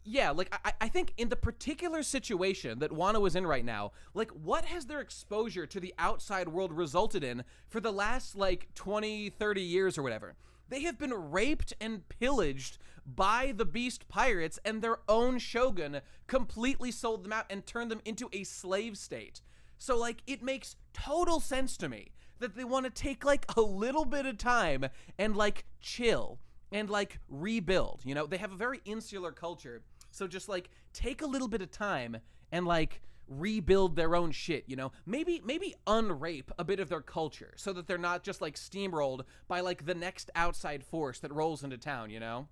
Yeah, like, I think in the particular situation that Wano is in right now, like, what has their exposure to the outside world resulted in for the last, like, 20, 30 years or whatever? They have been raped and pillaged by the Beast Pirates, and their own shogun completely sold them out and turned them into a slave state. So, like, it makes total sense to me that they want to take, like, a little bit of time and, like, chill and, like, rebuild. You know, they have a very insular culture, so just, like, take a little bit of time and, like, rebuild their own shit, you know? Maybe unrape a bit of their culture so that they're not just, like, steamrolled by, like, the next outside force that rolls into town, you know?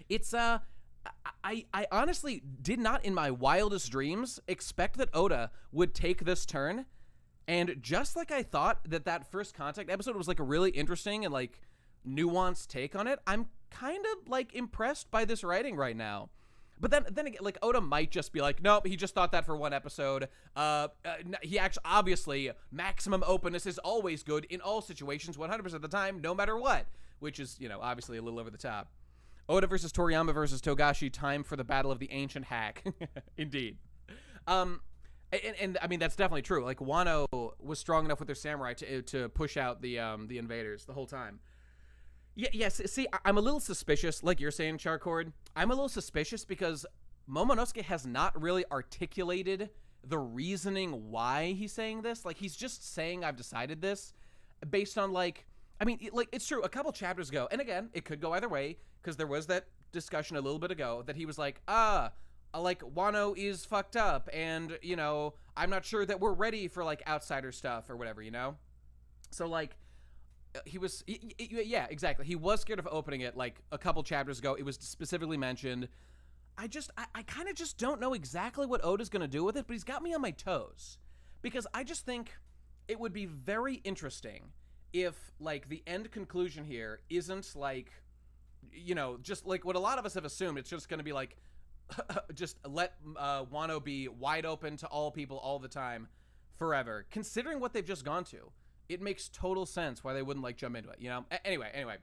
It's, I honestly did not in my wildest dreams expect that Oda would take this turn, and just like I thought that First Contact episode was, like, a really interesting and, like, nuanced take on it, I'm kind of, like, impressed by this writing right now. But then again, like, Oda might just be like, nope, he just thought that for one episode. He actually, obviously, maximum openness is always good in all situations, 100% of the time, no matter what. Which is, you know, obviously a little over the top. Oda versus Toriyama versus Togashi, time for the battle of the ancient hack. Indeed. And I mean, that's definitely true. Like, Wano was strong enough with their samurai to push out the invaders the whole time. Yes. See, I'm a little suspicious, like you're saying, Charcord. I'm a little suspicious because Momonosuke has not really articulated the reasoning why he's saying this. Like, he's just saying, I've decided this based on, like, I mean, like, it's true. A couple chapters ago, and again, it could go either way, because there was that discussion a little bit ago that he was like, like, Wano is fucked up, and, you know, I'm not sure that we're ready for, like, outsider stuff or whatever, you know? So, like, yeah, exactly. He was scared of opening it, like, a couple chapters ago. It was specifically mentioned. I kind of just don't know exactly what Oda's going to do with it, but he's got me on my toes. Because I just think it would be very interesting if, like, the end conclusion here isn't, like, you know, just, like, what a lot of us have assumed. It's just going to be, like, just let Wano be wide open to all people all the time forever. Considering what they've just gone to, it makes total sense why they wouldn't, like, jump into it, you know? Anyway.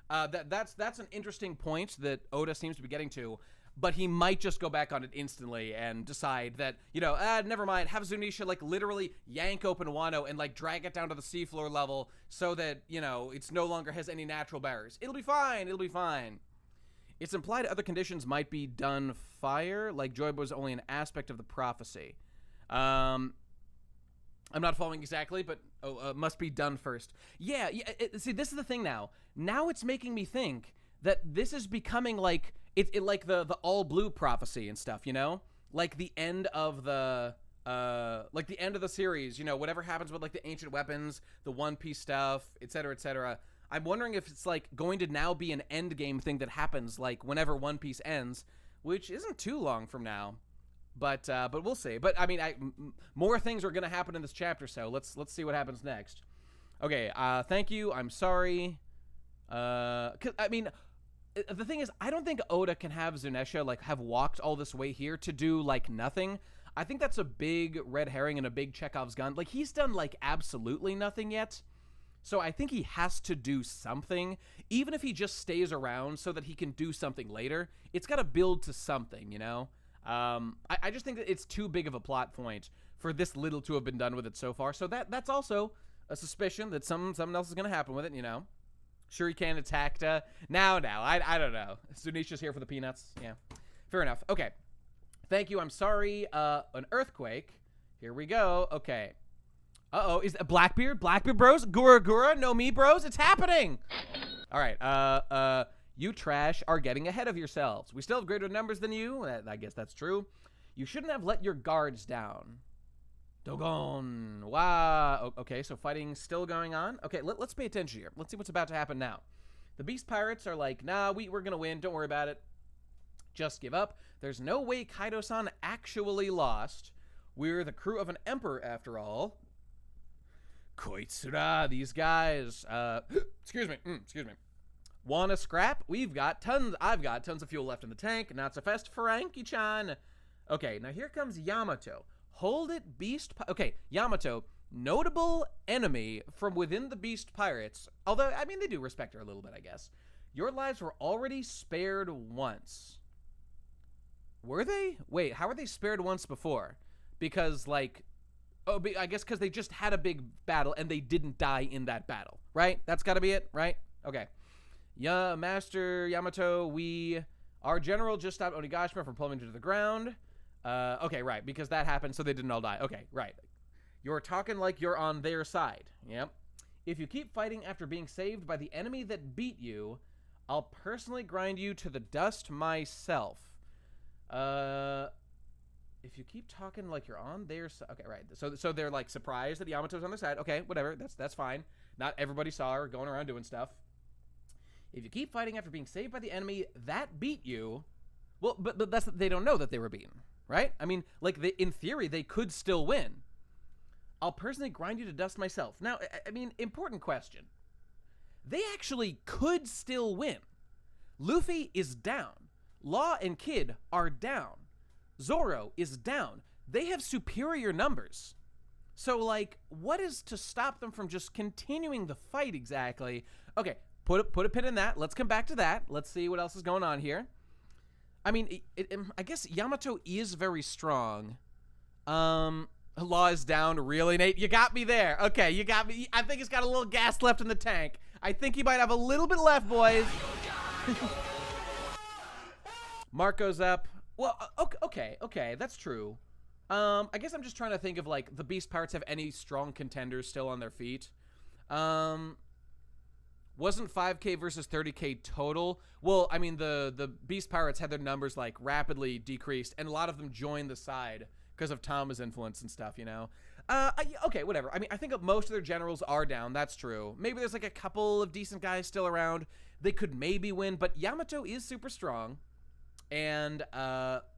That's an interesting point that Oda seems to be getting to, but he might just go back on it instantly and decide that, you know, never mind, have Zunisha, like, literally yank open Wano and, like, drag it down to the seafloor level so that, you know, it's no longer has any natural barriers. It'll be fine. It's implied other conditions might be done fire, like Joyba was only an aspect of the prophecy. I'm not following exactly, but must be done first. Yeah, see, this is the thing now. Now it's making me think that this is becoming like it like the all blue prophecy and stuff, you know? Like the end of the series, you know, whatever happens with like the ancient weapons, the One Piece stuff, etc., etc. I'm wondering if it's like going to now be an end game thing that happens like whenever One Piece ends, which isn't too long from now. But we'll see. But I mean, more things are gonna happen in this chapter, so let's see what happens next. Okay. Thank you. I'm sorry. 'Cause, I mean, the thing is, I don't think Oda can have Zunisha like have walked all this way here to do like nothing. I think that's a big red herring and a big Chekhov's gun. Like he's done like absolutely nothing yet. So I think he has to do something, even if he just stays around so that he can do something later. It's got to build to something, you know? I just think that it's too big of a plot point for this little to have been done with it so far. So that's also a suspicion that something else is going to happen with it, you know? Sure, he can attack now. I don't know. Zunisha's here for the peanuts. Yeah, fair enough. Okay. Thank you. I'm sorry. An earthquake. Here we go. Okay. Uh-oh. Is that Blackbeard? Blackbeard bros? Gura? No me bros? It's happening. All right. You trash are getting ahead of yourselves. We still have greater numbers than you. I guess that's true. You shouldn't have let your guards down. Dogon. Wow. Okay, so fighting's still going on. Okay, let's pay attention here. Let's see what's about to happen now. The Beast Pirates are like, nah, we're going to win. Don't worry about it. Just give up. There's no way Kaido-san actually lost. We're the crew of an emperor, after all. Koitsura, these guys. Excuse me. Want a scrap? I've got tons of fuel left in the tank. Not so fast, Frankie-chan. Okay, now here comes Yamato. Hold it, Beast. Okay, Yamato, notable enemy from within the Beast Pirates. Although, I mean, they do respect her a little bit, I guess. Your lives were already spared once. Were they? Wait, how were they spared once before? Because, like, I guess because they just had a big battle and they didn't die in that battle, right? That's got to be it, right? Okay. Yeah, Master Yamato, our general just stopped Onigashima from plummeting to the ground. Okay, right, because that happened, so they didn't all die. Okay, right. You're talking like you're on their side. Yep. If you keep fighting after being saved by the enemy that beat you, I'll personally grind you to the dust myself. If you keep talking like you're on their side. Okay, right. So they're like surprised that Yamato's on their side. Okay, whatever. That's fine. Not everybody saw her going around doing stuff. If you keep fighting after being saved by the enemy that beat you, well, but they don't know that they were beaten. Right? I mean, like, in theory, they could still win. I'll personally grind you to dust myself. Now, I mean, important question. They actually could still win. Luffy is down. Law and Kid are down. Zoro is down. They have superior numbers. So, like, what is to stop them from just continuing the fight exactly? Okay, put a pin in that. Let's come back to that. Let's see what else is going on here. I mean, I guess Yamato is very strong. Law is down. Really, Nate? You got me there. Okay, you got me. I think it's got a little gas left in the tank. I think he might have a little bit left, boys. Marco's up. Well, okay, that's true. I guess I'm just trying to think of, like, the Beast Pirates have any strong contenders still on their feet. Wasn't 5K versus 30K total? Well, I mean, the Beast Pirates had their numbers, like, rapidly decreased, and a lot of them joined the side because of Tama's influence and stuff, you know? Okay, whatever. I mean, I think most of their generals are down. That's true. Maybe there's, like, a couple of decent guys still around. They could maybe win, but Yamato is super strong. And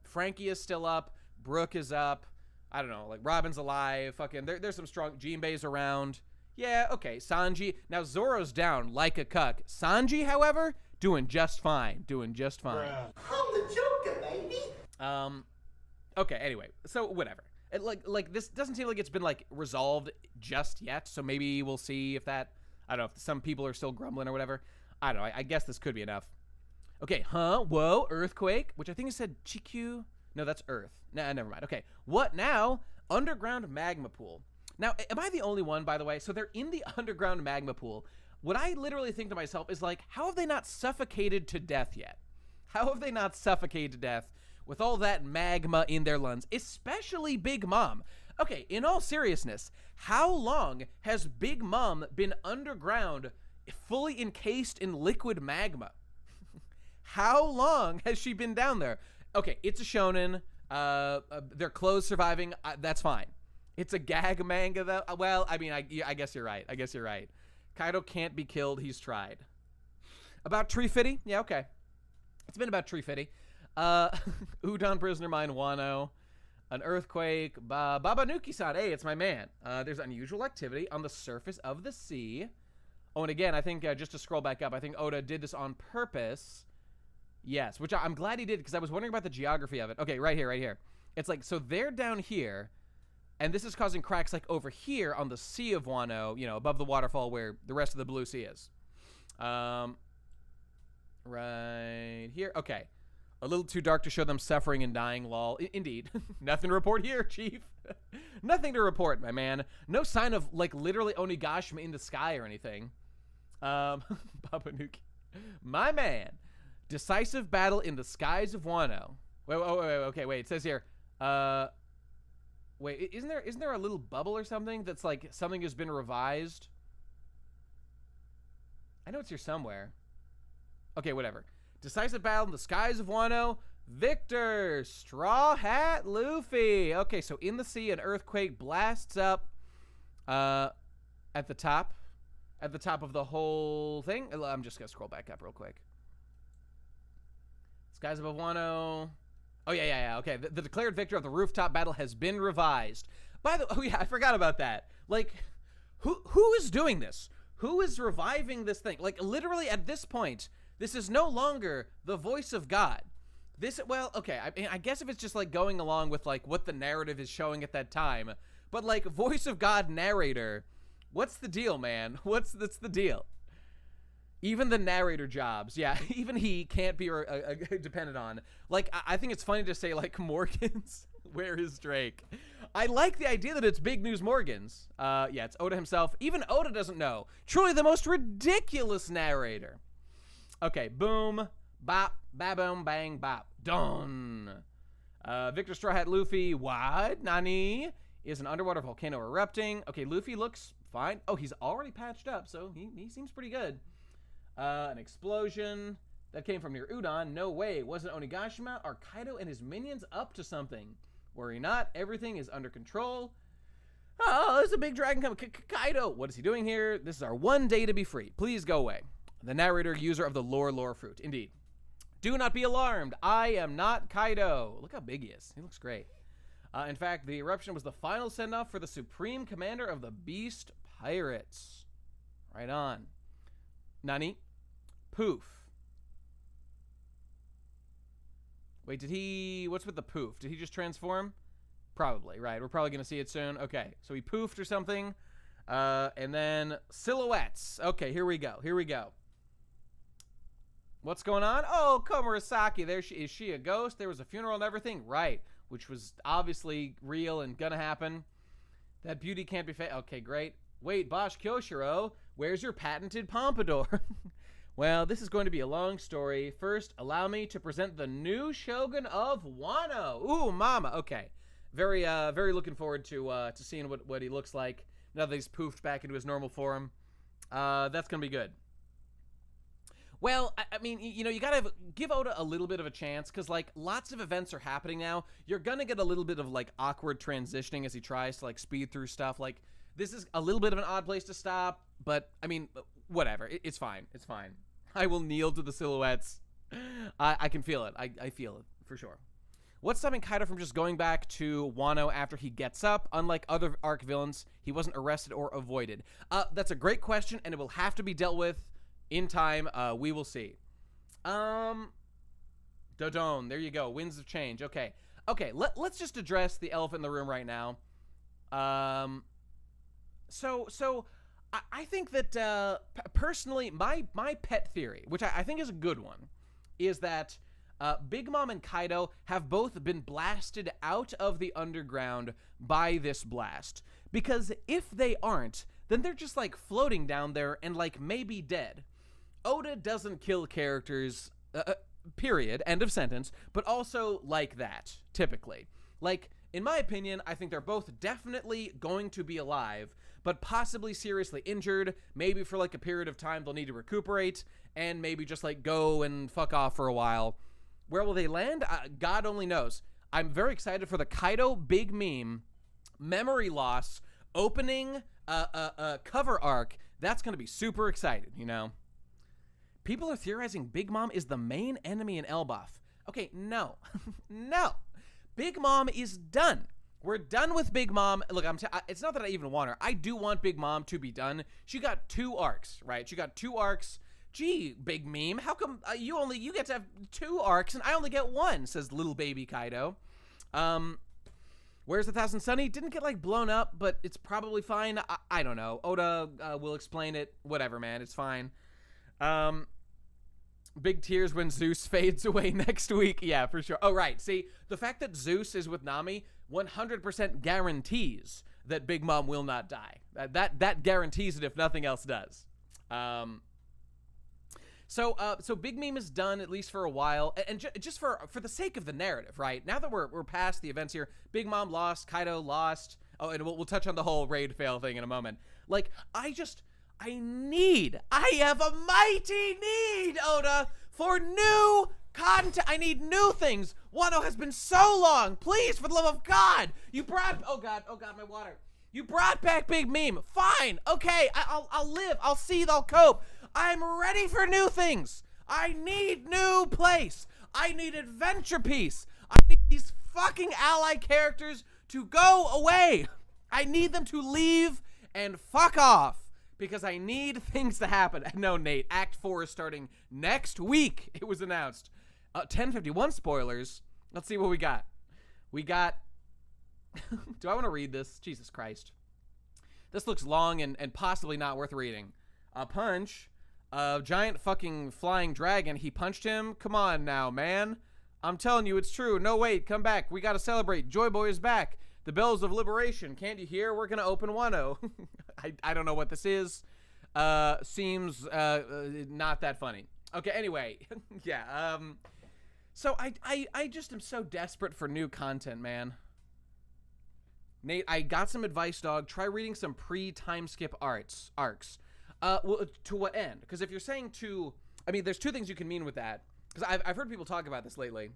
Frankie is still up. Brooke is up. I don't know, like, Robin's alive. Fucking, there's some strong Jinbei's around. Yeah, okay, Sanji. Now, Zoro's down like a cuck. Sanji, however, doing just fine. Doing just fine. I'm the Joker, baby. Okay, anyway, so whatever. Like this doesn't seem like it's been, like, resolved just yet, so maybe we'll see if that, I don't know, if some people are still grumbling or whatever. I don't know, I guess this could be enough. Okay, whoa, earthquake, which I think it said Chikyu. No, that's Earth. Nah, never mind. Okay, what now? Underground magma pool. Now, am I the only one, by the way? So they're in the underground magma pool. What I literally think to myself is, like, how have they not suffocated to death yet? How have they not suffocated to death with all that magma in their lungs, especially Big Mom? Okay, in all seriousness, how long has Big Mom been underground, fully encased in liquid magma? How long has she been down there? Okay, it's a shonen. Their clothes surviving. That's fine. It's a gag manga, though. Well, I mean, I guess you're right. I guess you're right. Kaido can't be killed. He's tried. About Tree Fitty? Yeah, okay. It's been about Tree Fitty. Udon Prisoner Mine Wano. An earthquake. Babanuki-san. Hey, it's my man. There's unusual activity on the surface of the sea. Oh, and again, I think, just to scroll back up, I think Oda did this on purpose. Yes, which I'm glad he did, because I was wondering about the geography of it. Okay, right here. It's like, so they're down here, and this is causing cracks, like, over here on the Sea of Wano, you know, above the waterfall where the rest of the Blue Sea is. Right here. Okay. A little too dark to show them suffering and dying, lol. Indeed. Nothing to report here, Chief. Nothing to report, my man. No sign of, like, literally Onigashima in the sky or anything. Babanuki. My man. Decisive battle in the skies of Wano. Wait. It says here. Wait, isn't there a little bubble or something that's like something has been revised? I know it's here somewhere. Okay, whatever. Decisive battle in the skies of Wano. Victor, Straw Hat Luffy. Okay, so in the sea, an earthquake blasts up at the top of the whole thing. I'm just gonna scroll back up real quick. Skies above Wano. Oh, yeah. Okay, the declared victor of the rooftop battle has been revised. Oh, yeah, I forgot about that. Like, who is doing this? Who is reviving this thing? Like, literally at this point, this is no longer the voice of God. Well, okay, I mean, I guess if it's just, like, going along with, like, what the narrative is showing at that time. But, like, voice of God narrator, what's the deal, man? What's the deal? Even the narrator jobs, yeah, even he can't be dependent on. Like, I think it's funny to say, like, Morgans, where is Drake? I like the idea that it's Big News Morgans. Yeah, it's Oda himself. Even Oda doesn't know. Truly the most ridiculous narrator. Okay, boom, bop, ba-boom, bang, bop, done. Victor Straw Hat Luffy, what? Nani? Is an underwater volcano erupting? Okay, Luffy looks fine. Oh, he's already patched up, so he seems pretty good. An explosion that came from near Udon. No way. Wasn't Onigashima? Are Kaido and his minions up to something? Worry not. Everything is under control. Oh, there's a big dragon coming. Kaido, what is he doing here? This is our one day to be free. Please go away. The narrator, user of the lore fruit. Indeed. Do not be alarmed. I am not Kaido. Look how big he is. He looks great. In fact, the eruption was the final send-off for the supreme commander of the Beast Pirates. Right on. Nani? Poof. Wait, what's with the poof? Did he just transform? Probably, right. We're probably going to see it soon. Okay, so he poofed or something. And then silhouettes. Okay, here we go. What's going on? Oh, Komurasaki. There she is. She a ghost? There was a funeral and everything? Right, which was obviously real and going to happen. That beauty can't be fake. Okay, great. Wait, Bosch Kyoshiro. Where's your patented pompadour? Well, this is going to be a long story. First, allow me to present the new Shogun of Wano. Ooh, mama. Okay. Very looking forward to seeing what he looks like now that he's poofed back into his normal form. That's going to be good. Well, I mean, you know, you gotta give Oda a little bit of a chance, because, like, lots of events are happening now. You're gonna get a little bit of, like, awkward transitioning as he tries to, like, speed through stuff. Like, this is a little bit of an odd place to stop, but, I mean, whatever. It's fine. It's fine. I will kneel to the silhouettes. I can feel it. I feel it, for sure. What's stopping Kaido from just going back to Wano after he gets up? Unlike other arc villains, he wasn't arrested or avoided. That's a great question, and it will have to be dealt with in time. We will see. Dodon, there you go. Winds of change. Okay. Let's just address the elephant in the room right now. So I think that personally, my pet theory, which I think is a good one, is that Big Mom and Kaido have both been blasted out of the underground by this blast. Because if they aren't, then they're just, like, floating down there and, like, maybe dead. Oda doesn't kill characters, period, end of sentence, but also like that, typically. Like, in my opinion, I think they're both definitely going to be alive, but possibly seriously injured. Maybe for, like, a period of time they'll need to recuperate, and maybe just, like, go and fuck off for a while. Where will they land? God only knows. I'm very excited for the Kaido Big Meme memory loss opening cover arc. That's going to be super exciting, you know? People are theorizing Big Mom is the main enemy in Elbaf. Okay, no. No. Big Mom is done. We're done with Big Mom. Look, it's not that I even want her. I do want Big Mom to be done. She got 2 arcs, right? She got 2 arcs. Gee, Big Meme, how come you get to have 2 arcs and I only get 1, says little baby Kaido. Where's the Thousand Sunny? Didn't get, like, blown up, but it's probably fine. I don't know. Oda will explain it. Whatever, man. It's fine. Big tears when Zeus fades away next week. Yeah, for sure. Oh, right. See, the fact that Zeus is with Nami 100% guarantees that Big Mom will not die. That guarantees it if nothing else does. So Big Meme is done, at least for a while, and just for the sake of the narrative, right? Now that we're past the events here, Big Mom lost, Kaido lost. Oh, and we'll touch on the whole raid fail thing in a moment. Like, I have a mighty need, Oda, for new content. I need new things. Wano has been so long. Please, for the love of God, oh God, my water. You brought back Big Meme. Fine. Okay, I'll live. I'll seethe. I'll cope. I'm ready for new things. I need new place. I need adventure piece. I need these fucking ally characters to go away. I need them to leave and fuck off. Because I need things to happen. No, Nate, Act 4 is starting next week. It was announced. 10:51 spoilers. Let's see what we got. We got... Do I want to read this? Jesus Christ. This looks long and possibly not worth reading. A punch. A giant fucking flying dragon. He punched him? Come on now, man. I'm telling you, it's true. No, wait, come back. We got to celebrate. Joy Boy is back. The bells of liberation. Can't you hear? We're going to open Wano. I don't know what this is. Seems not that funny. Okay, anyway. Yeah. So I just am so desperate for new content, man. Nate, I got some advice, dog. Try reading some pre-time skip arcs. Well, to what end? Because if you're saying I mean, there's 2 things you can mean with that. Because I've heard people talk about this lately.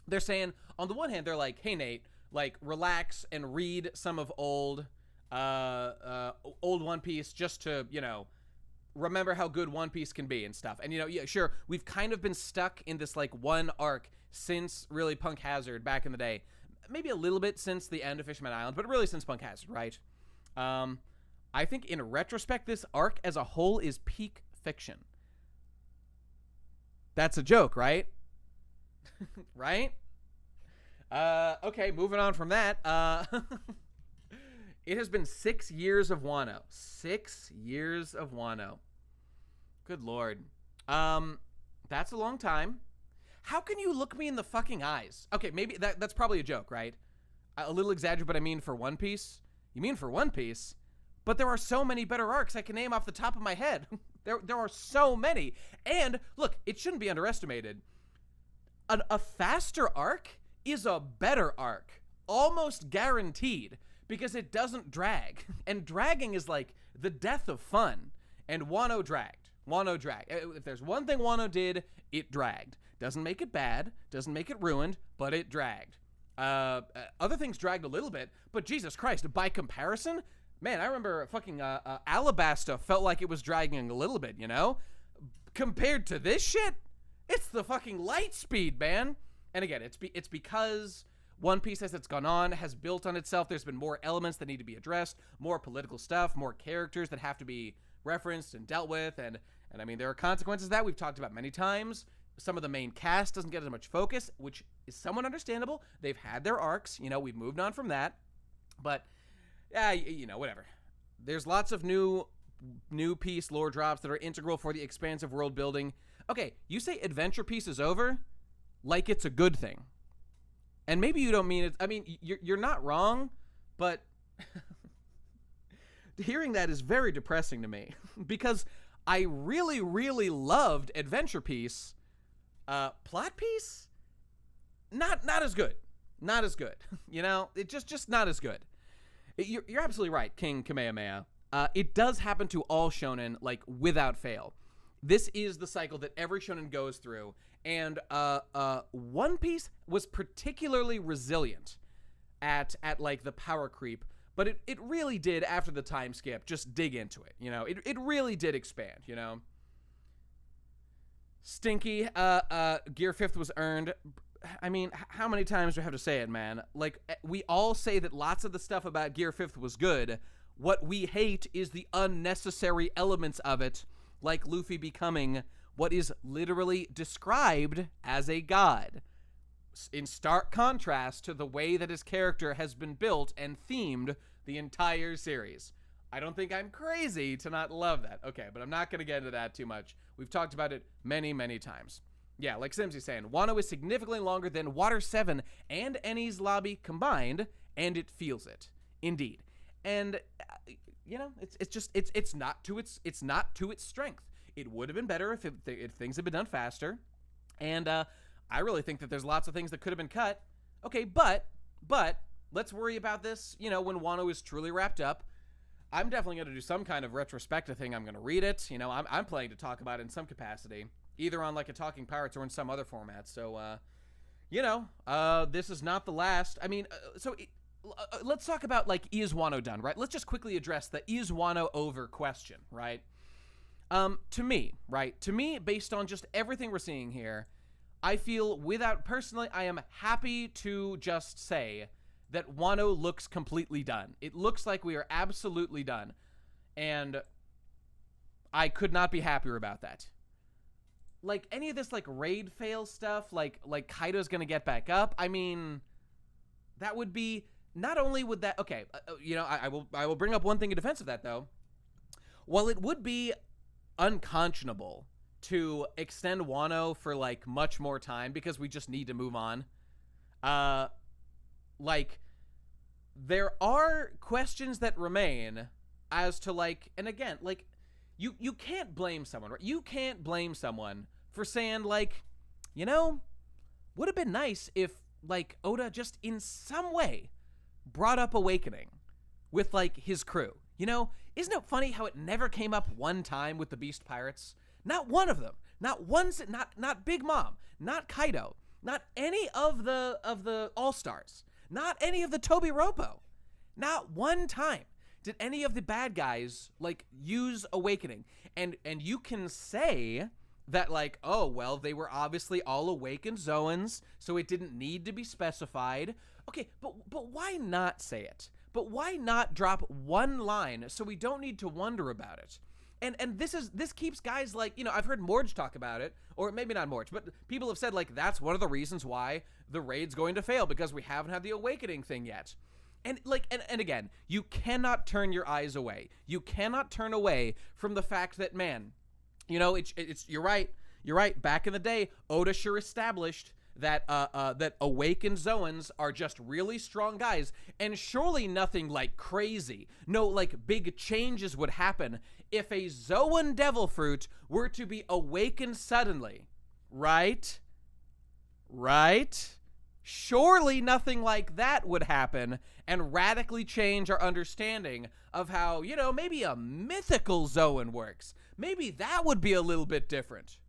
They're saying, on the one hand, they're like, hey, Nate, like, relax and read some of old One Piece just to, you know, remember how good One Piece can be and stuff. And, you know, yeah, sure, we've kind of been stuck in this, like, one arc since really Punk Hazard back in the day. Maybe a little bit since the end of Fishman Island, but really since Punk Hazard, right? I think in retrospect, this arc as a whole is peak fiction. That's a joke, right? Right? Okay, moving on from that. It has been 6 years of Wano. 6 years of Wano. Good Lord. That's a long time. How can you look me in the fucking eyes? Okay, maybe that's probably a joke, right? A little exaggerated, but I mean for One Piece. You mean for One Piece? But there are so many better arcs I can name off the top of my head. There are so many. And look, it shouldn't be underestimated. A faster arc is a better arc, almost guaranteed, because it doesn't drag. And dragging is like the death of fun. And Wano dragged. Wano dragged. If there's one thing Wano did, it dragged. Doesn't make it bad, doesn't make it ruined, but it dragged. Other things dragged a little bit, but Jesus Christ, by comparison, man, I remember fucking Alabasta felt like it was dragging a little bit, you know? Compared to this shit, it's the fucking light speed, man. And again, it's because One Piece, as it's gone on, has built on itself. There's been more elements that need to be addressed, more political stuff, more characters that have to be referenced and dealt with, and I mean, there are consequences that we've talked about many times. Some of the main cast doesn't get as much focus, which is somewhat understandable. They've had their arcs, you know, we've moved on from that, but you know, whatever. There's lots of new piece lore drops that are integral for the expansive world building. Okay, you say Adventure Piece is over, like it's a good thing, and maybe you don't mean it. I mean, you're not wrong, but hearing that is very depressing to me because I really, really loved Adventure Piece. Plot Piece, not as good. Not as good. You know, it just not as good. You're absolutely right, King Kamehameha. It does happen to all shonen, like, without fail. This is the cycle that every shonen goes through, and One Piece was particularly resilient at like the power creep, but it really did, after the time skip, just dig into it, you know? It really did expand, you know? Stinky, Gear 5th was earned. I mean, how many times do I have to say it, man? Like, we all say that lots of the stuff about Gear 5th was good. What we hate is the unnecessary elements of it, like Luffy becoming what is literally described as a god, in stark contrast to the way that his character has been built and themed the entire series. I don't think I'm crazy to not love that. Okay, but I'm not going to get into that too much. We've talked about it many, many times. Yeah, like Simsy's saying, Wano is significantly longer than Water 7 and Enies Lobby combined, and it feels it. Indeed. And you know, it's not to its strength. It would have been better if things had been done faster. And I really think that there's lots of things that could have been cut. Okay, but let's worry about this, you know, when Wano is truly wrapped up. I'm definitely going to do some kind of retrospective thing. I'm going to read it. You know, I'm planning to talk about it in some capacity, either on like a Talking Pirates or in some other format. So, you know, this is not the last. I mean, let's talk about, like, is Wano done, right? Let's just quickly address the is Wano over question, right? To me, based on just everything we're seeing here, I feel personally, I am happy to just say that Wano looks completely done. It looks like we are absolutely done. And I could not be happier about that. Like, any of this, like, raid fail stuff, like Kaido's gonna get back up, I mean, that would be, not only would that, okay, you know, I will bring up one thing in defense of that, though. While it would be unconscionable to extend Wano for, like, much more time, because we just need to move on, like, there are questions that remain as to, like, and again, like, you can't blame someone, right? You can't blame someone for saying, like, you know, would have been nice if, like, Oda just in some way brought up Awakening with, like, his crew. You know, isn't it funny how it never came up one time with the Beast Pirates? Not one of them. Not one, not Big Mom, not Kaido, not any of the All-Stars. Not any of the Toby Roppo. Not one time did any of the bad guys, like, use Awakening. And you can say that, like, oh, well, they were obviously all awakened Zoans, so it didn't need to be specified. Okay, but why not say it? But why not drop one line so we don't need to wonder about it? And this keeps guys, like, you know, I've heard Morge talk about it, or maybe not Morge, but people have said, like, that's one of the reasons why the raid's going to fail, because we haven't had the Awakening thing yet. And, like, and again, you cannot turn your eyes away. You cannot turn away from the fact that, man, you know, it's you're right. Back in the day, Oda sure established that that awakened Zoans are just really strong guys, and surely nothing like crazy, no like big changes would happen if a Zoan devil fruit were to be awakened suddenly, right? Right? Surely nothing like that would happen and radically change our understanding of how, you know, maybe a mythical Zoan works. Maybe that would be a little bit different.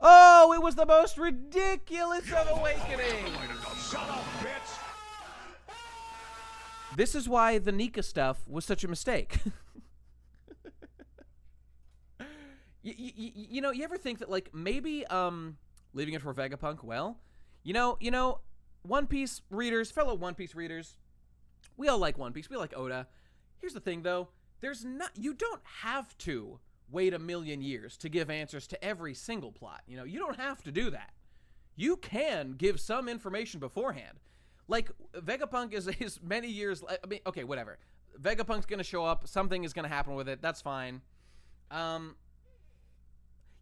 Oh, it was the most ridiculous of awakenings. Shut up, bitch! This is why the Nika stuff was such a mistake. You know, you ever think that, like, maybe, leaving it for Vegapunk, well, you know, One Piece readers, fellow One Piece readers, we all like One Piece, we like Oda. Here's the thing, though, you don't have to wait a million years to give answers to every single plot. You know, you don't have to do that. You can give some information beforehand. Like, Vegapunk is many years, I mean, okay, whatever. Vegapunk's gonna show up, something is gonna happen with it, that's fine.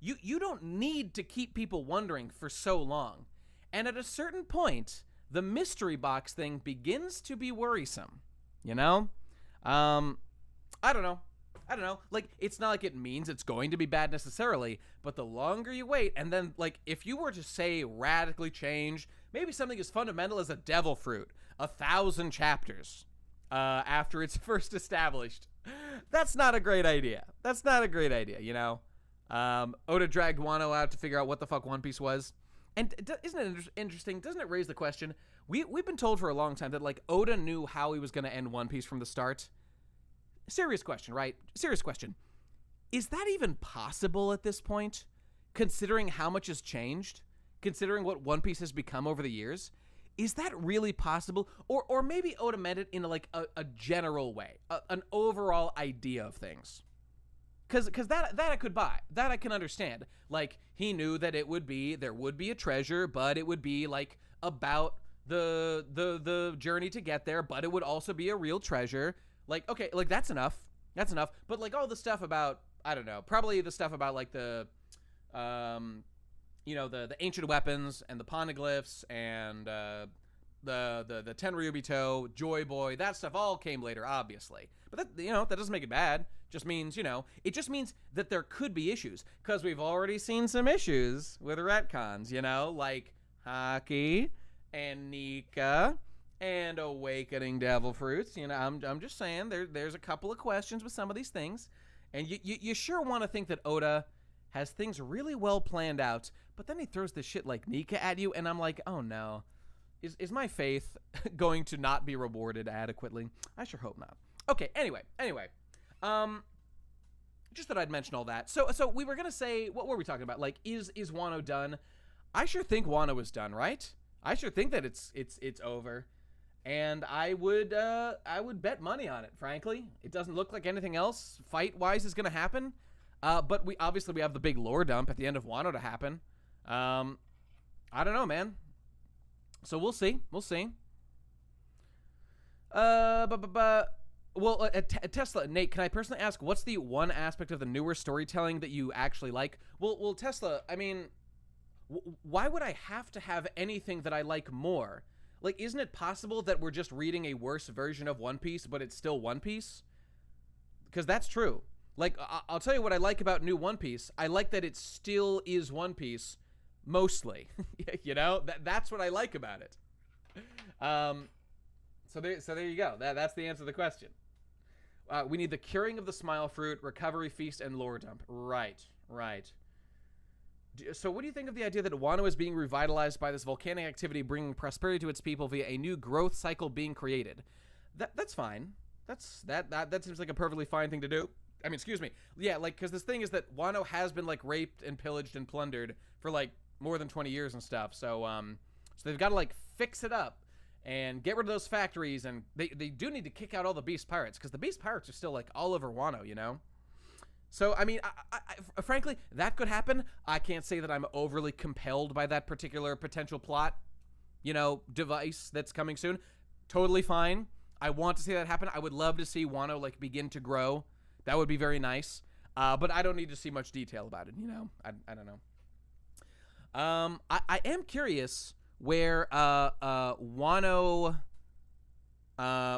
You don't need to keep people wondering for so long. And at a certain point, the mystery box thing begins to be worrisome, you know? I don't know. Like, it's not like it means it's going to be bad necessarily, but the longer you wait, and then, like, if you were to say radically change, maybe something as fundamental as a devil fruit, 1,000 chapters after it's first established, that's not a great idea. That's not a great idea, you know? Oda dragged Wano out to figure out what the fuck One Piece was. And isn't it interesting? Doesn't it raise the question? We've been told for a long time that, like, Oda knew how he was going to end One Piece from the start. Serious question, right? Serious question. Is that even possible at this point? Considering how much has changed? Considering what One Piece has become over the years? Is that really possible? Or maybe Oda meant it in, like, a general way. An overall idea of things. Because that I could buy. That I can understand. Like, he knew that there would be a treasure, but it would be, like, about the journey to get there, but it would also be a real treasure. Like, okay, like, that's enough. That's enough. But, like, all the stuff about, I don't know, probably the stuff about, like, the ancient weapons and the poneglyphs and the Tenryubito, Joy Boy, that stuff all came later, obviously. But that, you know, that doesn't make it bad. Just means, you know, it just means that there could be issues, because we've already seen some issues with retcons, you know, like Haki and Nika and Awakening Devil Fruits. You know, I'm just saying there's a couple of questions with some of these things, and you sure want to think that Oda has things really well planned out, but then he throws this shit like Nika at you, and I'm like, oh no, is my faith going to not be rewarded adequately? I sure hope not. Okay, anyway. Just thought I'd mention all that. So we were gonna say, what were we talking about? Like, is Wano done? I sure think Wano is done, right? I sure think that it's over, and I would bet money on it. Frankly, it doesn't look like anything else fight-wise is gonna happen. But we have the big lore dump at the end of Wano to happen. I don't know, man. So we'll see. Well, Tesla, Nate, can I personally ask, what's the one aspect of the newer storytelling that you actually like? Well, Tesla, I mean, why would I have to have anything that I like more? Like, isn't it possible that we're just reading a worse version of One Piece, but it's still One Piece? Because that's true. Like, I'll tell you what I like about new One Piece. I like that it still is One Piece, mostly. You know? That's what I like about it. So there you go. That's the answer to the question. We need the curing of the Smile Fruit, recovery feast, and lore dump. Right. So what do you think of the idea that Wano is being revitalized by this volcanic activity, bringing prosperity to its people via a new growth cycle being created? That's fine. That seems like a perfectly fine thing to do. I mean, excuse me. Yeah, like, because this thing is that Wano has been, like, raped and pillaged and plundered for, like, more than 20 years and stuff. So they've got to, like, fix it up and get rid of those factories, and they do need to kick out all the beast pirates, because the beast pirates are still, like, all over Wano, you know? So, I mean, I frankly, that could happen. I can't say that I'm overly compelled by that particular potential plot, you know, device that's coming soon. Totally fine. I want to see that happen. I would love to see Wano, like, begin to grow. That would be very nice. But I don't need to see much detail about it, you know? I don't know. I am curious where Wano,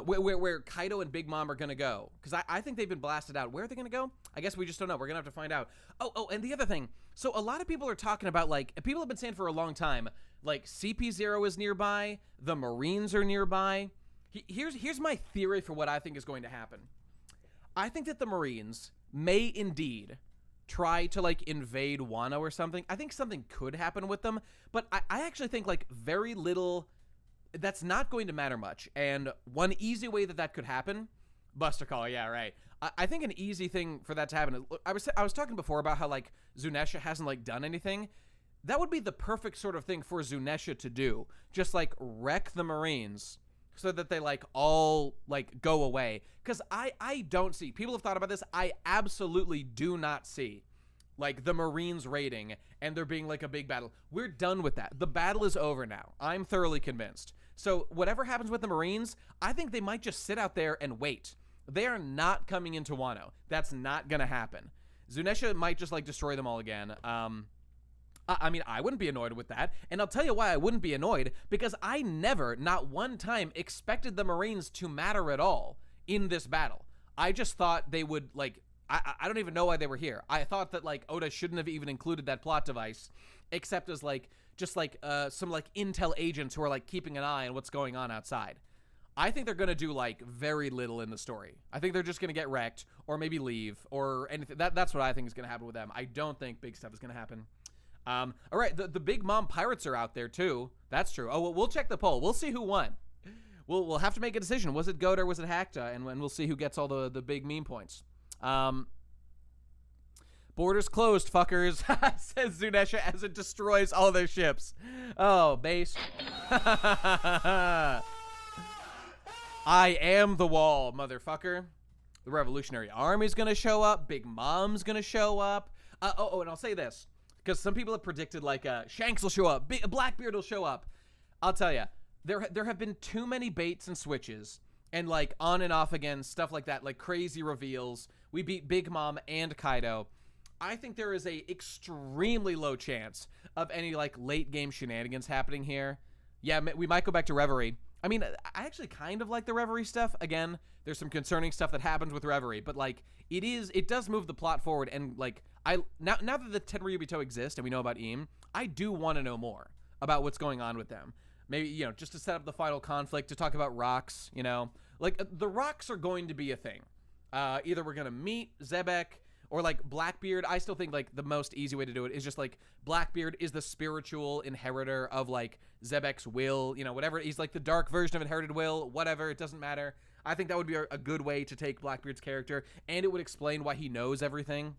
where Kaido and Big Mom are gonna go, because I think they've been blasted out. Where are they gonna go? I guess we just don't know. We're gonna have to find out. Oh, and the other thing. So a lot of people are talking about, like, people have been saying for a long time, like, CP0 is nearby, the Marines are nearby. Here's my theory for what I think is going to happen. I think that the Marines may indeed try to, like, invade Wano or something. I think something could happen with them, but I actually think, like, very little, that's not going to matter much. And one easy way that could happen, Buster Call, yeah, right. I think an easy thing for that to happen is, I was talking before about how, like, Zunesha hasn't, like, done anything. That would be the perfect sort of thing for Zunesha to do. Just, like, wreck the Marines so that they, like, all, like, go away. Because I don't see, people have thought about this, I absolutely do not see, like, the Marines raiding and there being, like, a big battle. We're done with that. The battle is over now. I'm thoroughly convinced. So whatever happens with the Marines, I think they might just sit out there and wait. They are not coming into Wano. That's not gonna happen. Zunesha might just, like, destroy them all again. I mean, I wouldn't be annoyed with that. And I'll tell you why I wouldn't be annoyed. Because I never, not one time, expected the Marines to matter at all in this battle. I just thought they would, like, I don't even know why they were here. I thought that, like, Oda shouldn't have even included that plot device, except as, like, just, like, some, like, intel agents who are, like, keeping an eye on what's going on outside. I think they're going to do, like, very little in the story. I think they're just going to get wrecked or maybe leave or anything. That's what I think is going to happen with them. I don't think big stuff is going to happen. All right, the Big Mom pirates are out there, too. That's true. Oh, well, we'll check the poll. We'll see who won. We'll have to make a decision. Was it Goat or was it Hakta? And we'll see who gets all the big meme points. Borders closed, fuckers, says Zunesha as it destroys all their ships. Oh, base. I am the wall, motherfucker. The Revolutionary Army's gonna show up. Big Mom's gonna show up. And I'll say this, because some people have predicted, like, Shanks will show up, Blackbeard will show up. I'll tell you, there have been too many baits and switches, and, like, on and off again, stuff like that, like crazy reveals. We beat Big Mom and Kaido. I think there is a extremely low chance of any, like, late game shenanigans happening here. Yeah, we might go back to Reverie. I mean, I actually kind of like the Reverie stuff. Again, there's some concerning stuff that happens with Reverie, but, like, it does move the plot forward. And, like, now that the Tenryubito exist and we know about Im, I do want to know more about what's going on with them. Maybe, you know, just to set up the final conflict, to talk about rocks, you know. Like, the rocks are going to be a thing. Either we're going to meet Zebek or, like, Blackbeard. I still think, like, the most easy way to do it is just, like, Blackbeard is the spiritual inheritor of, like, Zebek's will, you know, whatever. He's, like, the dark version of inherited will, whatever. It doesn't matter. I think that would be a good way to take Blackbeard's character, and it would explain why he knows everything.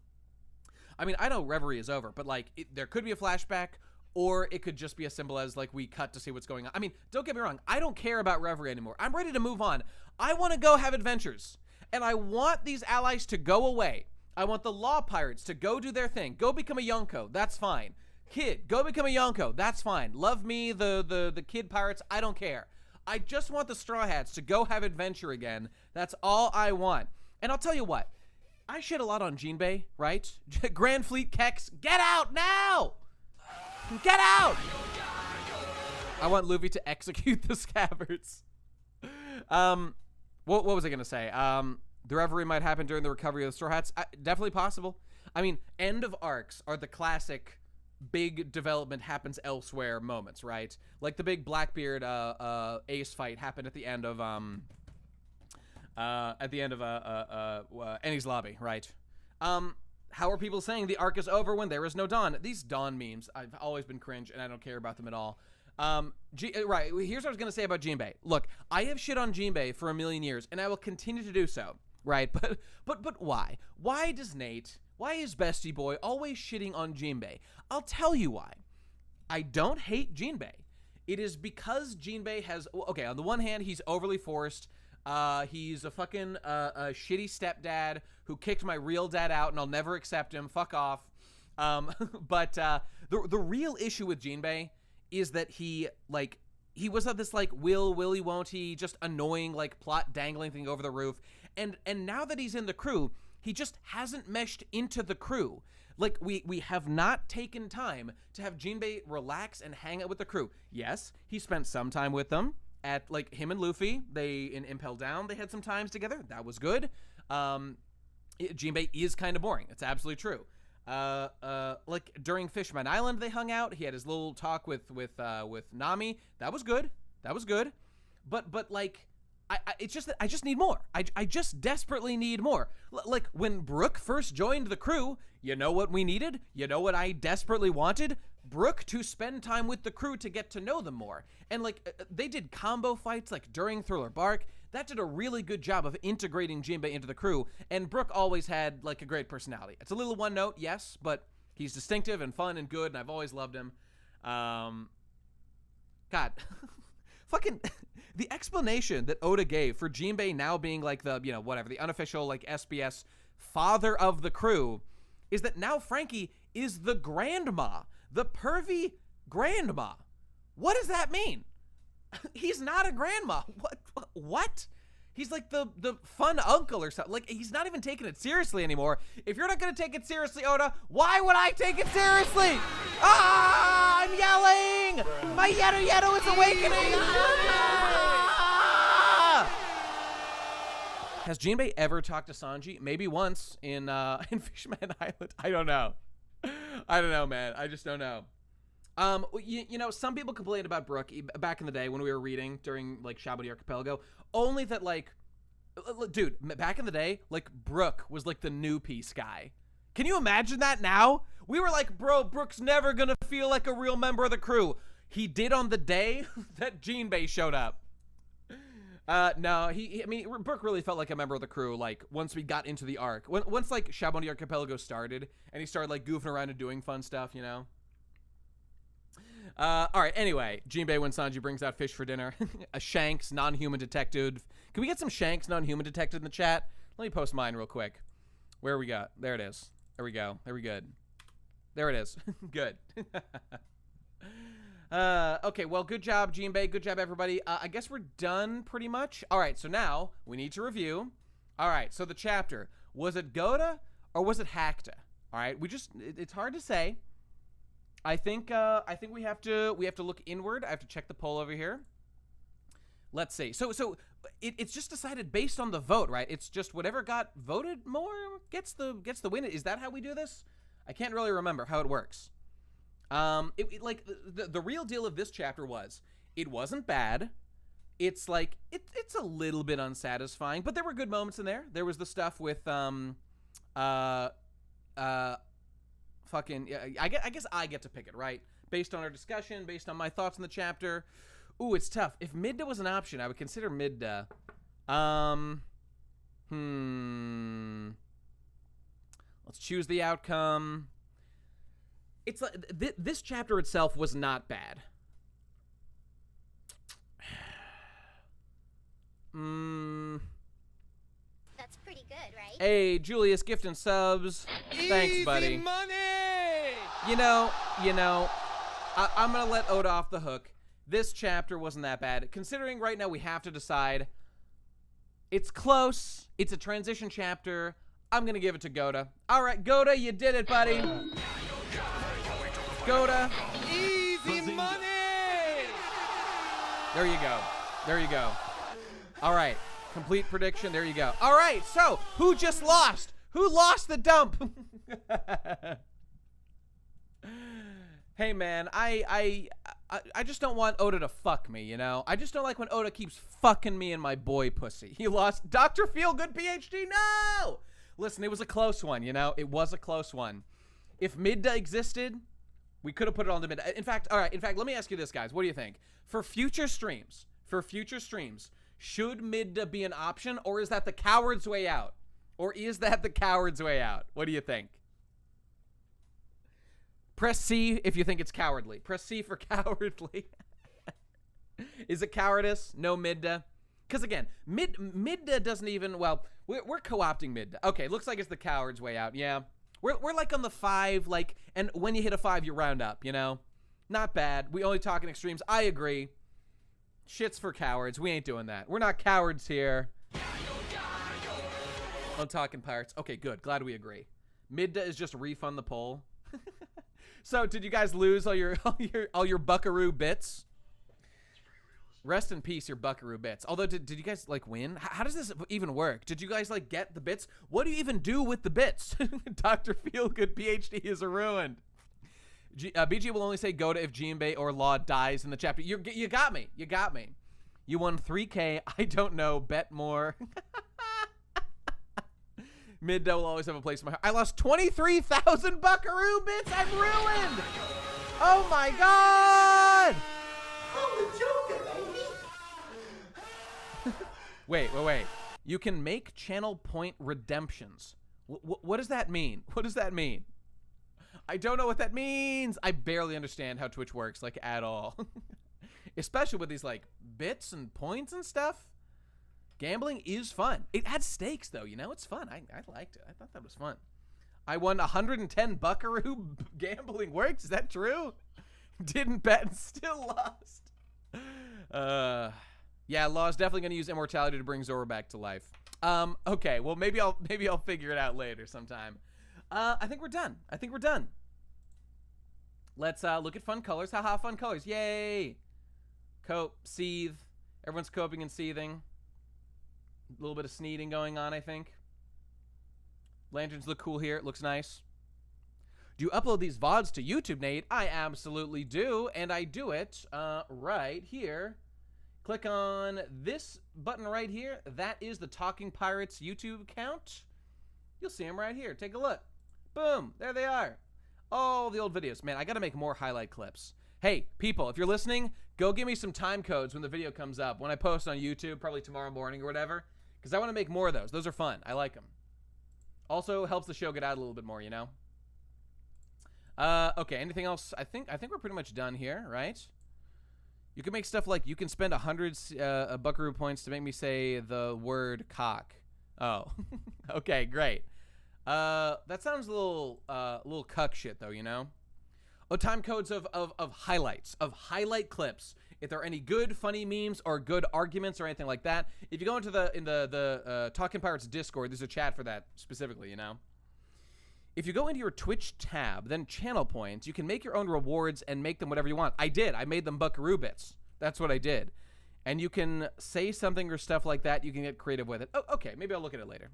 I mean, I know Reverie is over, but, like, there could be a flashback, or it could just be as simple as, like, we cut to see what's going on. I mean, don't get me wrong. I don't care about Reverie anymore. I'm ready to move on. I want to go have adventures, and I want these allies to go away. I want the Law Pirates to go do their thing. Go become a Yonko. That's fine. Kid, go become a Yonko. That's fine. Love me, the Kid Pirates. I don't care. I just want the Straw Hats to go have adventure again. That's all I want. And I'll tell you what. I shit a lot on Jinbei, right? Grand Fleet Kex, get out now! Get out! I want Luffy to execute the Scabbards. What was I going to say? The Reverie might happen during the recovery of the Straw Hats. Definitely possible. I mean, end of arcs are the classic big development happens elsewhere moments, right? Like the big Blackbeard Ace fight happened at the end of Enies Lobby, right? How are people saying the arc is over when there is no Dawn? These Dawn memes, I've always been cringe, and I don't care about them at all. Right, here's what I was going to say about Jinbei. Look, I have shit on Jinbei for a million years, and I will continue to do so, right? But why? Why is Bestie Boy always shitting on Jinbei? I'll tell you why. I don't hate Jinbei. It is because Jinbei has, okay, on the one hand, he's overly forced. He's a fucking shitty stepdad who kicked my real dad out, and I'll never accept him. Fuck off. But the real issue with Jinbei is that he was of this, like, will he, won't he, just annoying, like, plot dangling thing over the roof. And now that he's in the crew, he just hasn't meshed into the crew. Like, we have not taken time to have Jinbei relax and hang out with the crew. Yes, he spent some time with them. At, like, him and Luffy, they, in Impel Down, they had some times together. That was good. Jinbei is kind of boring. It's absolutely true. Like, during Fishman Island, they hung out. He had his little talk with Nami. That was good. That was good. But like, it's just that I just need more. I just desperately need more. Like, when Brook first joined the crew, you know what we needed? You know what I desperately wanted? Brook to spend time with the crew to get to know them more. And like, they did combo fights like during Thriller Bark. That did a really good job of integrating Jinbei into the crew, and Brook always had like a great personality. It's a little one note, yes, but he's distinctive and fun and good, and I've always loved him. God, fucking the explanation that Oda gave for Jinbei now being like the, you know, whatever, the unofficial like SBS father of the crew is that now Frankie is the grandma, the pervy grandma. What does that mean? He's not a grandma. What? He's like the fun uncle or something. Like, he's not even taking it seriously anymore. If you're not going to take it seriously, Oda, why would I take it seriously? Ah, I'm yelling! My Yeto is awakening! Ah! Has Jinbei ever talked to Sanji? Maybe once in Fishman Island. I don't know. I don't know, man. I just don't know. You know, some people complained about Brook back in the day when we were reading during like Shabody Archipelago, only that like, dude, back in the day, like Brook was like the new Peace guy. Can you imagine that now? We were like, bro, Brook's never gonna feel like a real member of the crew. He did on the day that Jinbei showed up. No, I mean, Brook really felt like a member of the crew, like, once we got into the arc. Once, like, Shabody Archipelago started, and he started, like, goofing around and doing fun stuff, you know? Alright, anyway, Jinbei when Sanji brings out fish for dinner. A Shanks non-human detective. Can we get some Shanks non-human detective in the chat? Let me post mine real quick. Where we got? There it is. There we go. There we good. There it is. Good. Okay, well, good job, Jinbei. Good job, everybody. I guess we're done pretty much. Alright, so now we need to review. Alright, so the chapter. Was it Goda or was it Hakta? Alright, it's hard to say. I think we have to look inward. I have to check the poll over here. Let's see. So it's just decided based on the vote, right? It's just whatever got voted more gets the win. Is that how we do this? I can't really remember how it works. Like the real deal of this chapter was it wasn't bad. It's like it's a little bit unsatisfying, but there were good moments in there. There was the stuff with fucking, I guess I get to pick it, right? Based on our discussion, based on my thoughts on the chapter. Ooh, it's tough. If Midda was an option, I would consider Midda. Let's choose the outcome. It's like this chapter itself was not bad. That's pretty good, right? Hey, Julius, gift and subs. Thanks, buddy. Easy money! You know, I'm gonna let Oda off the hook. This chapter wasn't that bad. Considering right now we have to decide. It's close. It's a transition chapter. I'm gonna give it to Goda. All right, Goda, you did it, buddy. Goda. Easy money! There you go. There you go. All right. Complete prediction. There you go. All right. So, who just lost? Who lost the dump? Hey, man. I just don't want Oda to fuck me, you know? I just don't like when Oda keeps fucking me and my boy pussy. He lost Dr. Feelgood PhD. No! Listen, it was a close one, you know? It was a close one. If Midda existed, we could have put it on to Midda. In fact, all right. In fact, let me ask you this, guys. What do you think? For future streams, should Midda be an option, or is that the coward's way out? Or is that the coward's way out? What do you think? Press C if you think it's cowardly. Press C for cowardly. Is it cowardice? No Midda? Because again, Midda doesn't even, well, we're co-opting Midda. Okay, looks like it's the coward's way out. Yeah. We're like on the 5, like, and when you hit a 5, you round up, you know? Not bad. We only talk in extremes. I agree. Shit's for cowards. We ain't doing that. We're not cowards here. I'm talking pirates. Okay, good. Glad we agree. Midda is just refund the poll. So did you guys lose all your Buckaroo bits? Rest in peace, your Buckaroo bits. Although, did you guys like win? How does this even work? Did you guys like get the bits? What do you even do with the bits? Dr. Feelgood PhD is ruined. BG will only say go to if Jinbei or Law dies in the chapter. You got me. You got me. You won 3K. I don't know. Bet more. Midda will always have a place in my heart. I lost 23,000 Buckaroo bits. I'm ruined. Oh my god. I'm the Joker, baby. Wait. You can make channel point redemptions. What does that mean? What does that mean? I don't know what that means. I barely understand how Twitch works, like, at all. Especially with these, like, bits and points and stuff. Gambling is fun. It adds stakes, though, you know? It's fun. I liked it. I thought that was fun. I won 110 Buckaroo. Gambling works? Is that true? Didn't bet and still lost. Yeah, Law's definitely going to use immortality to bring Zora back to life. Okay, well, maybe I'll figure it out later sometime. I think we're done. Let's look at fun colors. Haha, fun colors. Yay! Cope, seethe. Everyone's coping and seething. A little bit of sneezing going on, I think. Lanterns look cool here. It looks nice. Do you upload these VODs to YouTube, Nate? I absolutely do, and I do it right here. Click on this button right here. That is the Talking Pirates YouTube account. You'll see them right here. Take a look. Boom. There they are. All the old videos. Man, I got to make more highlight clips. Hey, people, if you're listening, go give me some time codes when the video comes up. When I post on YouTube, probably tomorrow morning or whatever. Because I want to make more of those. Those are fun. I like them. Also helps the show get out a little bit more, you know? Okay, anything else? I think we're pretty much done here, right? You can make stuff like you can spend 100 Buckaroo points to make me say the word cock. Oh, okay, great. That sounds a little cuck shit though, you know? Oh, time codes of highlights, of highlight clips. If there are any good, funny memes or good arguments or anything like that, if you go into the Talking Pirates Discord, there's a chat for that specifically, you know? If you go into your Twitch tab, then channel points, you can make your own rewards and make them whatever you want. I did. I made them Buckaroo bits. That's what I did. And you can say something or stuff like that. You can get creative with it. Oh, okay. Maybe I'll look at it later.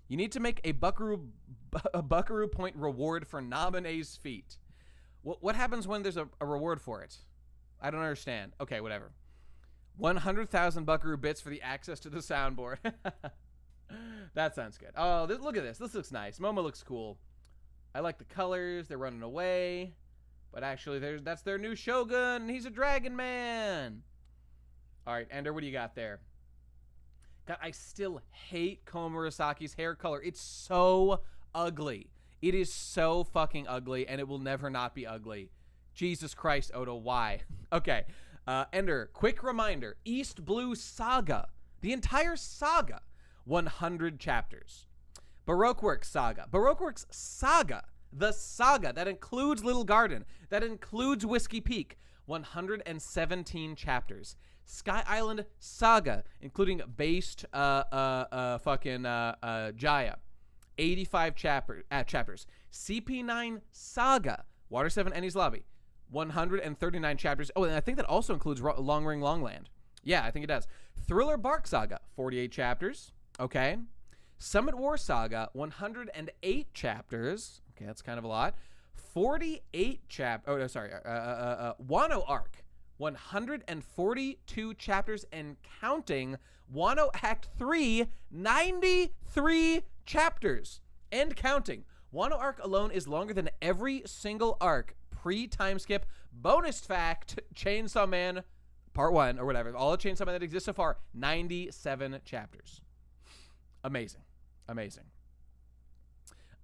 You need to make a Buckaroo point reward for Naminé's feet. What happens when there's a reward for it? I don't understand. Okay, whatever. 100,000 Buckaroo bits for the access to the soundboard. That sounds good. Oh, look at this. This looks nice. Momo looks cool. I like the colors. They're running away. But actually, that's their new Shogun. He's a dragon man. All right, Ender, what do you got there? God, I still hate Komurasaki's hair color. It's so ugly. It is so fucking ugly, and it will never not be ugly. Jesus Christ, Oda, why? Okay, Ender, quick reminder. East Blue Saga. The entire saga. 100 chapters. Baroque Works Saga. Baroque Works Saga. The saga. That includes Little Garden. That includes Whiskey Peak. 117 chapters. Sky Island Saga, including based Jaya. 85 chapters. CP9 Saga. Water 7 Enies Lobby. 139 chapters. Oh, and I think that also includes Long Ring Longland. Yeah, I think it does. Thriller Bark Saga. 48 chapters. Okay. Summit War Saga, 108 chapters. Okay, that's kind of a lot. 48 Wano Arc, 142 chapters and counting. Wano Act 3, 93 chapters and counting. Wano Arc alone is longer than every single arc pre-time skip. Bonus fact, Chainsaw Man Part 1 or whatever. All the Chainsaw Man that exists so far, 97 chapters. Amazing. Amazing.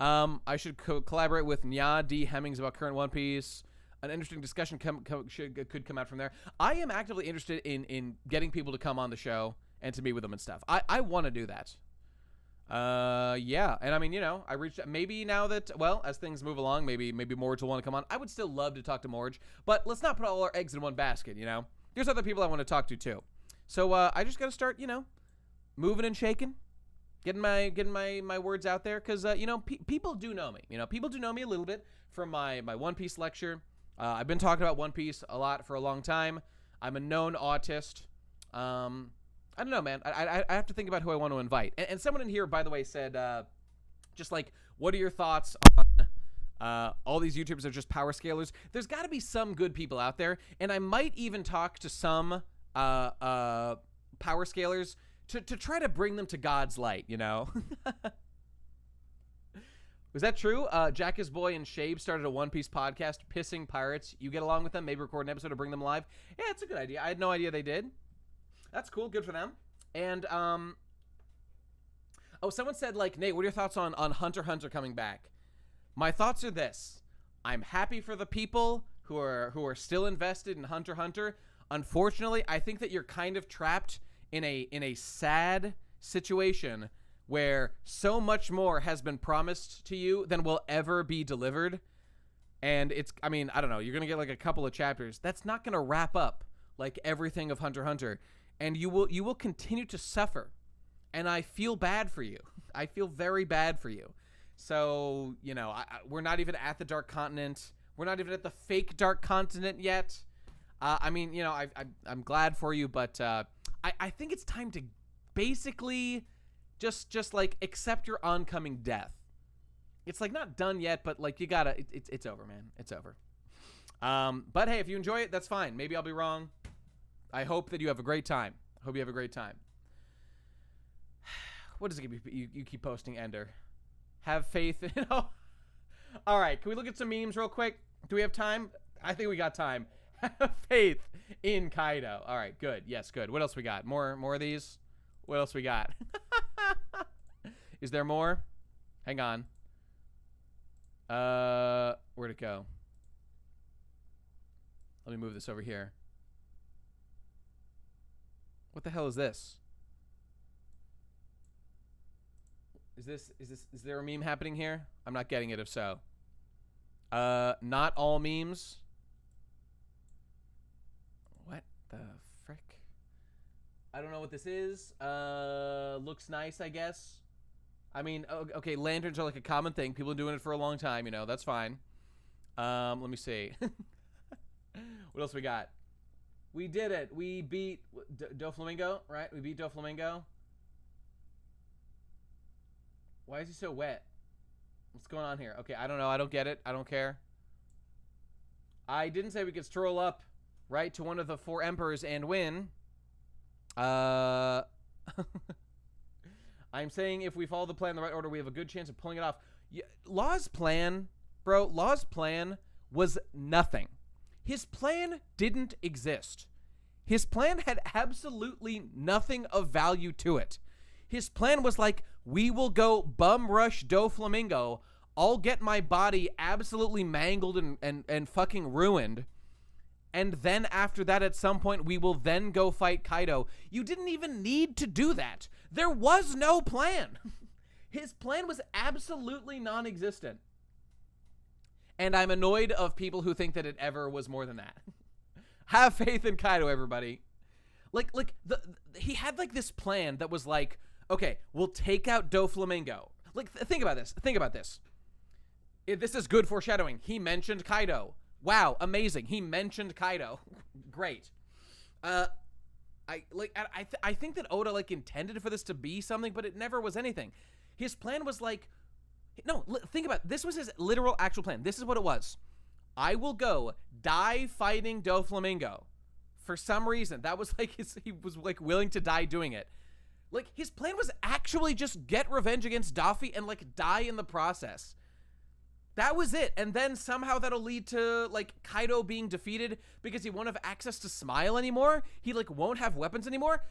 I should collaborate with Nya D. Hemmings about current One Piece. An interesting discussion could come out from there. I am actively interested in getting people to come on the show and to meet with them and stuff. I want to do that. Yeah. And I mean, you know, I reached maybe now that, well, as things move along, maybe Morge will want to come on. I would still love to talk to Morge, but let's not put all our eggs in one basket, you know? There's other people I want to talk to too. So I just got to start, you know, moving and shaking. getting my words out there, because you know, people do know me. You know, people do know me a little bit from my One Piece lecture. I've been talking about One Piece a lot for a long time. I'm a known autist. I don't know, man. I have to think about who I want to invite. And someone in here, by the way, said, just like, what are your thoughts on all these YouTubers are just power scalers? There's got to be some good people out there, and I might even talk to some power scalers to try to bring them to God's light, you know? Was that true? Jack is Boy and Shabe started a One Piece podcast, pissing pirates. You get along with them, maybe record an episode to bring them live. Yeah, it's a good idea. I had no idea they did. That's cool. Good for them. And, oh, someone said, like, Nate, what are your thoughts on Hunter x Hunter coming back? My thoughts are this. I'm happy for the people who are still invested in Hunter x Hunter. Unfortunately, I think that you're kind of trapped in a sad situation where so much more has been promised to you than will ever be delivered. And it's, I mean, I don't know, you're going to get like a couple of chapters. That's not going to wrap up like everything of Hunter x Hunter. And you will continue to suffer. And I feel bad for you. I feel very bad for you. So, you know, we're not even at the Dark Continent. We're not even at the fake Dark Continent yet. I mean, you know, I'm glad for you, but I think it's time to basically just like accept your oncoming death. It's like not done yet, but like you gotta, it's over, man. It's over. But hey, if you enjoy it, that's fine. Maybe I'll be wrong. I hope that you have a great time. Hope you have a great time. What does it give you keep posting, Ender? Have faith in, oh. All right, can we look at some memes real quick? Do we have time? I think we got time. Have faith in Kaido. All right, good. Yes, good. What else we got? More of these? What else we got? Is there more? Hang on. Where'd it go? Let me move this over here. What the hell is this? Is there a meme happening here? I'm not getting it if so. Not all memes. What the frick? I don't know what this is. Looks nice, I guess. I mean, okay, lanterns are like a common thing. People have been doing it for a long time, you know. That's fine. Let me see. What else we got? We did it. We beat Doflamingo, right? We beat Doflamingo. Why is he so wet? What's going on here? Okay, I don't know. I don't get it. I don't care. I didn't say we could stroll up, right, to one of the 4 emperors and win. I'm saying if we follow the plan in the right order, we have a good chance of pulling it off. Yeah, Law's plan, bro, Law's plan was nothing. His plan didn't exist. His plan had absolutely nothing of value to it. His plan was like, we will go bum rush Doflamingo. I'll get my body absolutely mangled and fucking ruined. And then after that, at some point, we will then go fight Kaido. You didn't even need to do that. There was no plan. His plan was absolutely non-existent. And I'm annoyed of people who think that it ever was more than that. Have faith in Kaido, everybody. Like he had like this plan that was like, okay, we'll take out Doflamingo. Like, think about this. Think about this. This is good foreshadowing. He mentioned Kaido. Wow, amazing. He mentioned Kaido. Great. I think that Oda like intended for this to be something, but it never was anything. His plan was like, no, think about it. This was his literal actual plan. This is what it was. I will go die fighting Doflamingo. For some reason, that was like he was like willing to die doing it. Like his plan was actually just get revenge against Daffy and like die in the process. That was it. And then somehow that'll lead to like Kaido being defeated because he won't have access to Smile anymore. He like won't have weapons anymore.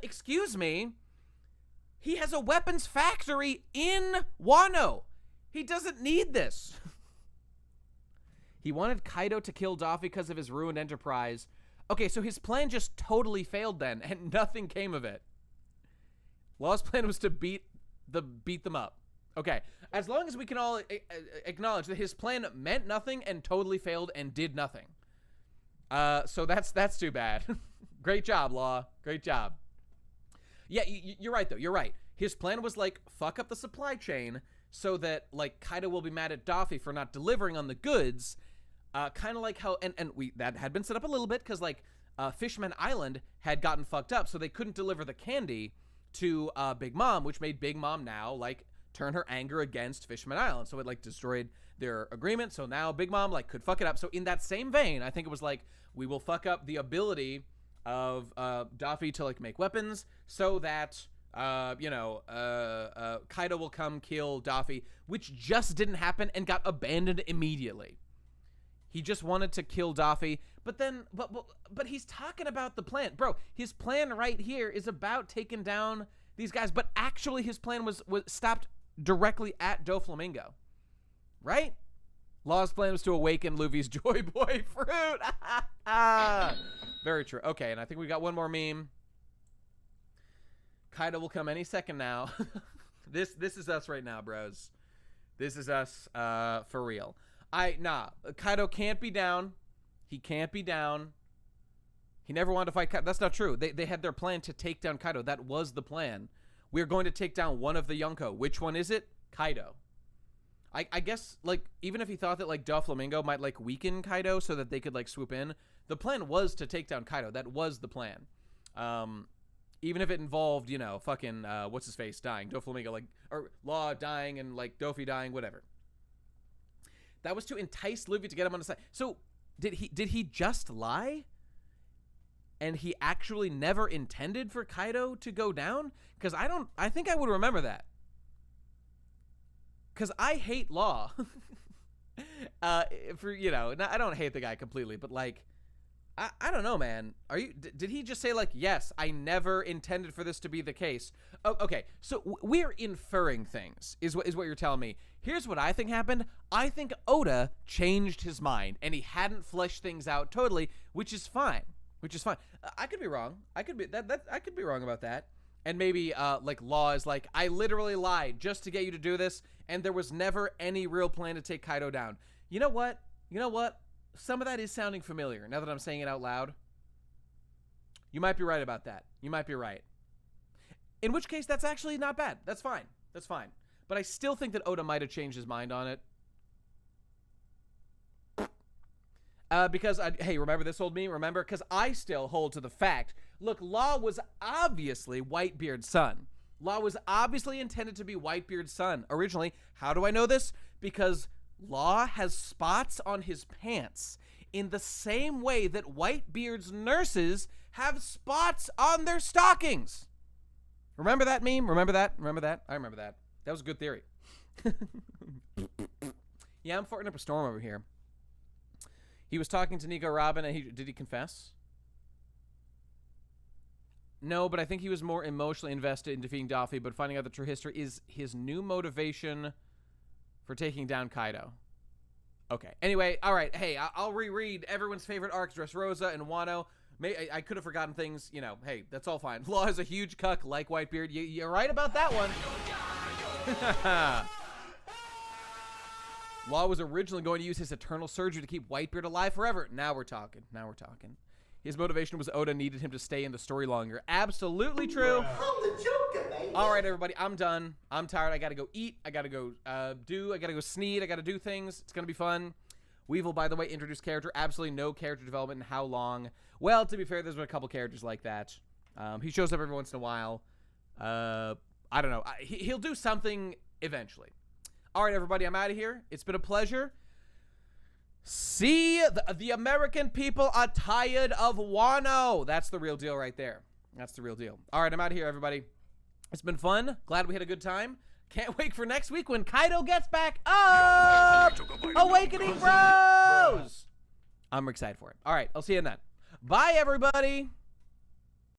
Excuse me. He has a weapons factory in Wano. He doesn't need this. He wanted Kaido to kill Daffy because of his ruined enterprise. Okay, so his plan just totally failed then, and nothing came of it. Law's plan was to beat them up. Okay, as long as we can all acknowledge that his plan meant nothing and totally failed and did nothing. So that's too bad. Great job, Law. Great job. Yeah, you're right, though. You're right. His plan was like fuck up the supply chain so that like Kaido will be mad at Daffy for not delivering on the goods, kind of like how and we that had been set up a little bit because like Fishman Island had gotten fucked up, so they couldn't deliver the candy to Big Mom, which made Big Mom now like turn her anger against Fishman Island. So it like destroyed their agreement. So now Big Mom like could fuck it up. So in that same vein, I think it was like we will fuck up the ability of Daffy to like make weapons so that Kaido will come kill Daffy, which just didn't happen and got abandoned immediately. He just wanted to kill Daffy, but then but he's talking about the plan. Bro, his plan right here is about taking down these guys, but actually his plan was stopped directly at Doflamingo. Right? Law's plan was to awaken Luffy's Joy Boy fruit. Very true. Okay, and I think we got one more meme. Kaido will come any second now. This is us right now, bros. This is us for real. Kaido can't be down. He can't be down. He never wanted to fight Kaido. That's not true. They had their plan to take down Kaido. That was the plan. We're going to take down one of the Yonko. Which one is it? Kaido. I guess, like, even if he thought that, like, Doflamingo might, like, weaken Kaido so that they could, like, swoop in, the plan was to take down Kaido. That was the plan. Even if it involved, you know, fucking, what's-his-face dying. Doflamingo, like, or Law dying and, like, Dofi dying, whatever. That was to entice Luffy to get him on the side. So, did he just lie? And he actually never intended for Kaido to go down? Because I think I would remember that. Because I hate Law. I don't hate the guy completely, but like, I don't know, man. Did he just say like, yes, I never intended for this to be the case? Oh, okay, so we're inferring things, is what you're telling me. Here's what I think happened. I think Oda changed his mind, and he hadn't fleshed things out totally, which is fine. I could be wrong. I could be wrong about that. And maybe like Law is like, I literally lied just to get you to do this, and there was never any real plan to take Kaido down. You know what? Some of that is sounding familiar now that I'm saying it out loud. You might be right about that. You might be right. In which case, that's actually not bad. That's fine. But I still think that Oda might have changed his mind on it. Because, hey, remember this old meme? Remember? Because I still hold to the fact. Look, Law was obviously Whitebeard's son. Law was obviously intended to be Whitebeard's son originally. How do I know this? Because Law has spots on his pants in the same way that Whitebeard's nurses have spots on their stockings. Remember that meme? Remember that? I remember that. That was a good theory. Yeah, I'm farting up a storm over here. He was talking to Nico Robin, and did he confess? No, but I think he was more emotionally invested in defeating Daffy, but finding out the true history is his new motivation for taking down Kaido. Okay. Anyway, all right. Hey, I'll reread everyone's favorite arcs, Dressrosa and Wano. I could have forgotten things. You know, hey, that's all fine. Law is a huge cuck like Whitebeard. You're right about that one. Law was originally going to use his eternal surgery to keep Whitebeard alive forever. Now we're talking. His motivation was Oda needed him to stay in the story longer. Absolutely true. I'm the Joker, baby. All right, everybody, I'm done. I'm tired. I got to go eat. I got to go sneed. I got to do things. It's going to be fun. Weevil, by the way, introduced character. Absolutely no character development in how long? Well, to be fair, there's been a couple characters like that. He shows up every once in a while. I don't know. He'll do something eventually. All right, everybody, I'm out of here. It's been a pleasure. See, the American people are tired of Wano. That's the real deal right there. That's the real deal. All right, I'm out of here, everybody. It's been fun. Glad we had a good time. Can't wait for next week when Kaido gets back up. Awakening Bros. I'm excited for it. All right, I'll see you in that. Bye, everybody.